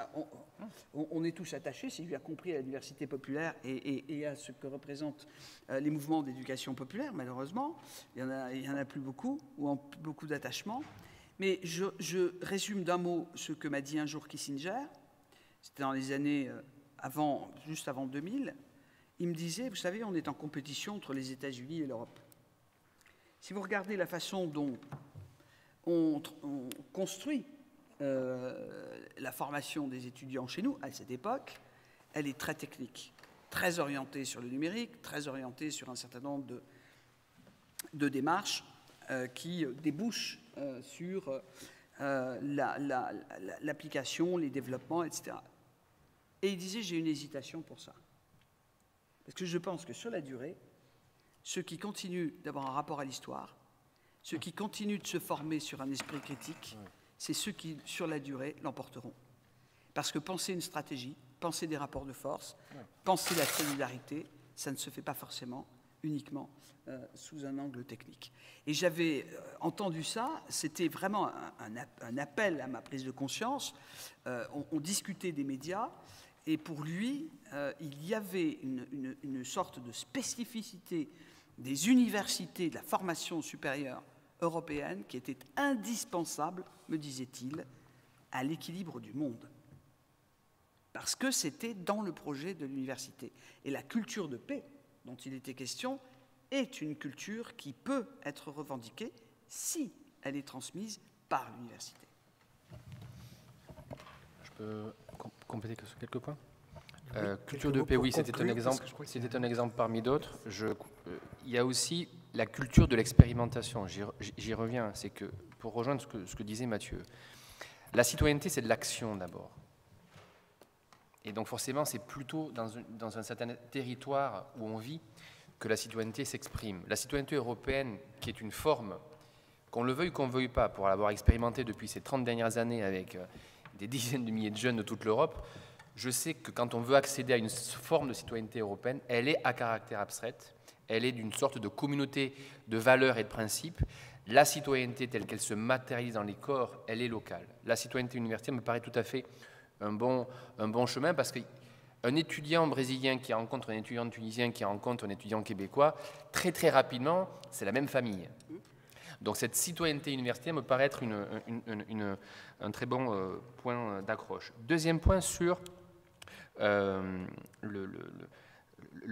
On est tous attachés, si j'ai bien compris, à l'université populaire et à ce que représentent les mouvements d'éducation populaire. Malheureusement, il y en a plus beaucoup, ou en beaucoup d'attachement. Mais je résume d'un mot ce que m'a dit un jour Kissinger. C'était dans les années juste avant 2000. Il me disait, vous savez, on est en compétition entre les États-Unis et l'Europe. Si vous regardez la façon dont on construit la formation des étudiants chez nous, à cette époque, elle est très technique, très orientée sur le numérique, très orientée sur un certain nombre de démarches qui débouchent sur l'application, les développements, etc. Et il disait, j'ai une hésitation pour ça. Parce que je pense que sur la durée, ceux qui continuent d'avoir un rapport à l'histoire, ceux qui continuent de se former sur un esprit critique, c'est ceux qui, sur la durée, l'emporteront. Parce que penser une stratégie, penser des rapports de force, penser la solidarité, ça ne se fait pas forcément uniquement sous un angle technique. Et j'avais entendu ça, c'était vraiment un appel à ma prise de conscience. On discutait des médias, et pour lui, il y avait une sorte de spécificité des universités de la formation supérieure européenne qui était indispensable, me disait-il, à l'équilibre du monde. Parce que c'était dans le projet de l'université. Et la culture de paix dont il était question est une culture qui peut être revendiquée si elle est transmise par l'université. Je peux compléter sur quelques points. Culture de paix, oui, c'était un exemple parmi d'autres. Il y a aussi la culture de l'expérimentation. J'y reviens. C'est que, pour rejoindre ce que disait Mathieu, la citoyenneté, c'est de l'action d'abord. Et donc forcément, c'est plutôt dans un certain territoire où on vit que la citoyenneté s'exprime. La citoyenneté européenne, qui est une forme, qu'on le veuille ou qu'on ne veuille pas, pour l'avoir expérimenté depuis ces 30 dernières années avec des dizaines de milliers de jeunes de toute l'Europe, je sais que quand on veut accéder à une forme de citoyenneté européenne, elle est à caractère abstraite, elle est d'une sorte de communauté de valeurs et de principes. La citoyenneté telle qu'elle se matérialise dans les corps, elle est locale. La citoyenneté universitaire me paraît tout à fait un bon chemin, parce qu'un étudiant brésilien qui rencontre un étudiant tunisien qui rencontre un étudiant québécois, très très rapidement, c'est la même famille. Donc cette citoyenneté universitaire me paraît être un très bon point d'accroche. Deuxième point sur le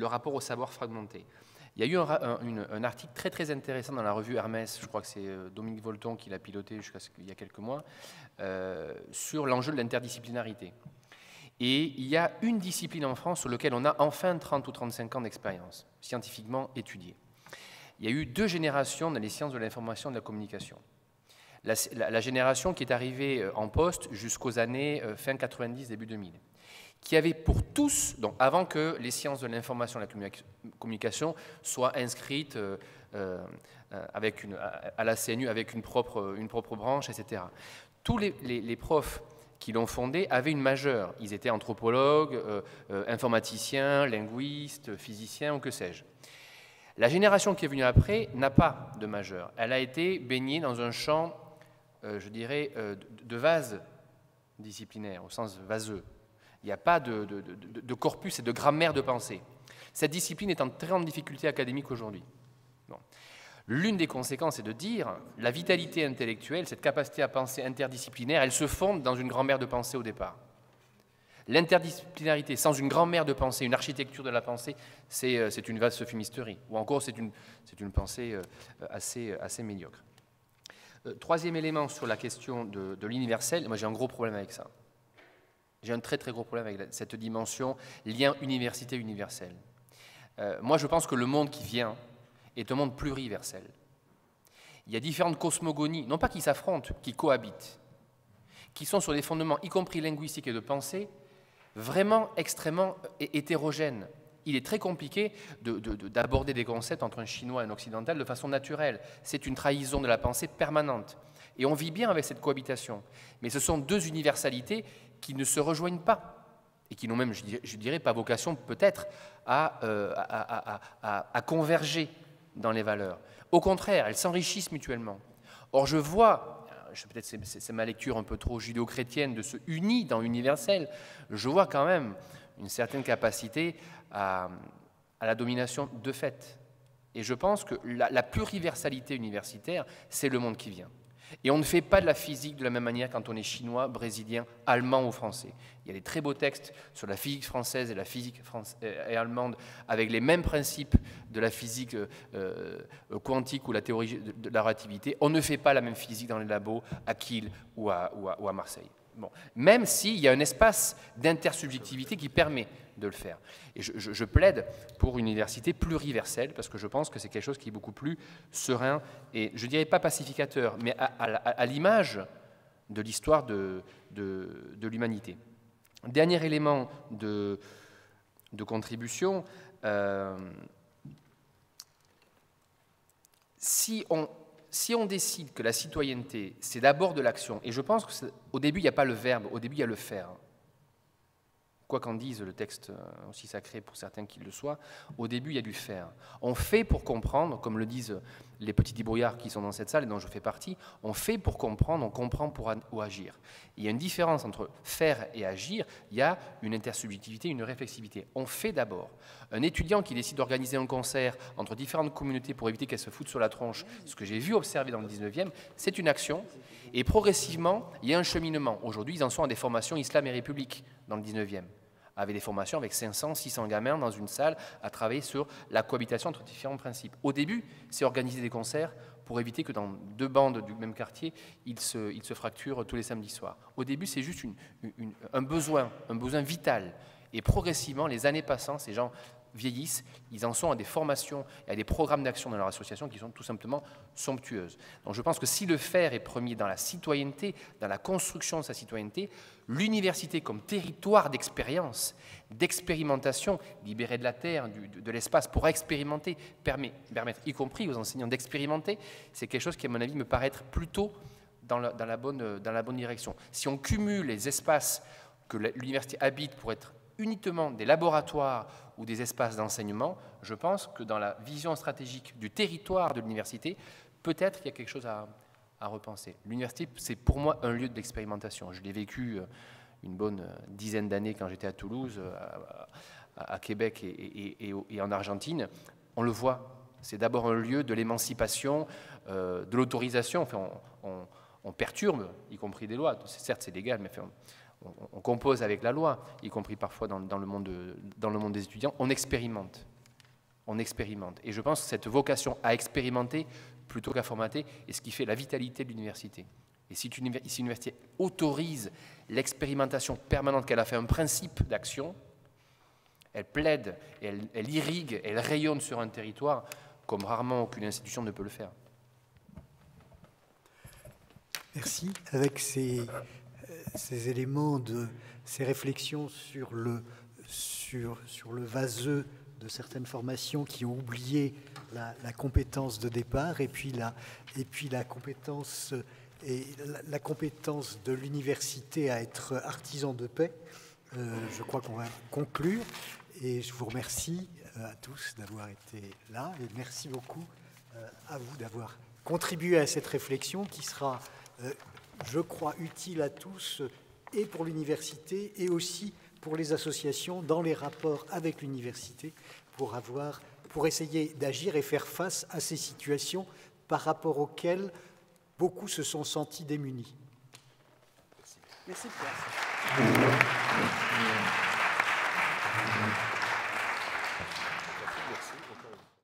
rapport au savoir fragmenté. Il y a eu un article très très intéressant dans la revue Hermès, je crois que c'est Dominique Volton qui l'a piloté il y a quelques mois, sur l'enjeu de l'interdisciplinarité. Et il y a une discipline en France sur laquelle on a enfin 30 ou 35 ans d'expérience, scientifiquement étudiée. Il y a eu 2 générations dans les sciences de l'information et de la communication. La génération qui est arrivée en poste jusqu'aux années fin 90, début 2000, qui avait pour tous, donc avant que les sciences de l'information et de la communication soient inscrites à la CNU avec une propre branche, etc. Tous les profs qui l'ont fondé avaient une majeure. Ils étaient anthropologues, informaticiens, linguistes, physiciens ou que sais-je. La génération qui est venue après n'a pas de majeure. Elle a été baignée dans un champ, je dirais, de vase disciplinaire, au sens vaseux. Il n'y a pas de corpus et de grammaire de pensée. Cette discipline est en très grande difficulté académique aujourd'hui. Bon. L'une des conséquences est de dire la vitalité intellectuelle, cette capacité à penser interdisciplinaire, elle se fonde dans une grammaire de pensée au départ. L'interdisciplinarité, sans une grammaire de pensée, une architecture de la pensée, c'est une vaste fumisterie, ou encore c'est une pensée assez médiocre. Troisième élément sur la question de l'universel, moi j'ai un gros problème avec ça. J'ai un très très gros problème avec cette dimension lien université-universel. Moi je pense que le monde qui vient est un monde pluriversel. Il y a différentes cosmogonies, non pas qui s'affrontent, qui cohabitent, qui sont sur des fondements, y compris linguistiques et de pensée, vraiment extrêmement hétérogènes. Il est très compliqué d'aborder des concepts entre un Chinois et un Occidental de façon naturelle. C'est une trahison de la pensée permanente. Et on vit bien avec cette cohabitation. Mais ce sont deux universalités qui ne se rejoignent pas et qui n'ont même, je dirais, pas vocation peut-être à converger dans les valeurs. Au contraire, elles s'enrichissent mutuellement. Or, je vois, peut-être c'est ma lecture un peu trop judéo-chrétienne de se unir dans l'universel, je vois quand même une certaine capacité à la domination de fait. Et je pense que la pluriversalité universitaire, c'est le monde qui vient. Et on ne fait pas de la physique de la même manière quand on est chinois, brésilien, allemand ou français. Il y a des très beaux textes sur la physique française et la physique et allemande avec les mêmes principes de la physique quantique ou la théorie de la relativité. On ne fait pas la même physique dans les labos à Kiel ou à Marseille. Bon. Même s'il y a un espace d'intersubjectivité qui permet de le faire. Et je plaide pour une université pluriverselle parce que je pense que c'est quelque chose qui est beaucoup plus serein et, je ne dirais pas pacificateur, mais à l'image de l'histoire de l'humanité. Dernier élément de contribution, si on décide que la citoyenneté, c'est d'abord de l'action, et je pense qu'au début, il n'y a pas le verbe, au début, il y a le faire. Quoi qu'en dise le texte aussi sacré pour certains qu'il le soit, au début, il y a du faire. On fait pour comprendre, comme le disent les petits débrouillards qui sont dans cette salle et dont je fais partie, on fait pour comprendre, on comprend pour agir. Il y a une différence entre faire et agir, il y a une intersubjectivité, une réflexivité. On fait d'abord. Un étudiant qui décide d'organiser un concert entre différentes communautés pour éviter qu'elles se foutent sur la tronche, ce que j'ai vu observer dans le 19e, c'est une action. Et progressivement, il y a un cheminement. Aujourd'hui, ils en sont à des formations Islam et République dans le 19e. Avec des formations avec 500, 600 gamins dans une salle à travailler sur la cohabitation entre différents principes. Au début, c'est organiser des concerts pour éviter que dans deux bandes du même quartier, ils se fracturent tous les samedis soirs. Au début, c'est juste un besoin vital. Et progressivement, les années passant, ces gens vieillissent, ils en sont à des formations et à des programmes d'action dans leur association qui sont tout simplement somptueuses. Donc je pense que si le faire est premier dans la citoyenneté, dans la construction de sa citoyenneté, l'université comme territoire d'expérience, d'expérimentation, libérée de la terre, de l'espace pour expérimenter, permettre y compris aux enseignants d'expérimenter, c'est quelque chose qui à mon avis me paraît être plutôt dans la bonne direction. Si on cumule les espaces que l'université habite pour être uniquement des laboratoires ou des espaces d'enseignement, je pense que dans la vision stratégique du territoire de l'université, peut-être qu'il y a quelque chose à repenser. L'université, c'est pour moi un lieu d'expérimentation. Je l'ai vécu une bonne dizaine d'années quand j'étais à Toulouse, à Québec et en Argentine. On le voit, c'est d'abord un lieu de l'émancipation, de l'autorisation. Enfin, on perturbe, y compris des lois. Certes, c'est légal, mais enfin, on compose avec la loi, y compris parfois dans le monde des étudiants. On expérimente. Et je pense que cette vocation à expérimenter plutôt qu'à formater est ce qui fait la vitalité de l'université. Et si une université autorise l'expérimentation permanente, qu'elle a fait un principe d'action, elle plaide, elle irrigue, elle rayonne sur un territoire comme rarement aucune institution ne peut le faire. Merci. Avec ces éléments, ces réflexions sur le vaseux de certaines formations qui ont oublié la compétence de départ et puis la compétence de l'université à être artisan de paix. Je crois qu'on va conclure et je vous remercie à tous d'avoir été là et merci beaucoup à vous d'avoir contribué à cette réflexion qui sera, je crois, utile à tous et pour l'université et aussi pour les associations dans les rapports avec l'université pour essayer d'agir et faire face à ces situations par rapport auxquelles beaucoup se sont sentis démunis. Merci Pierre.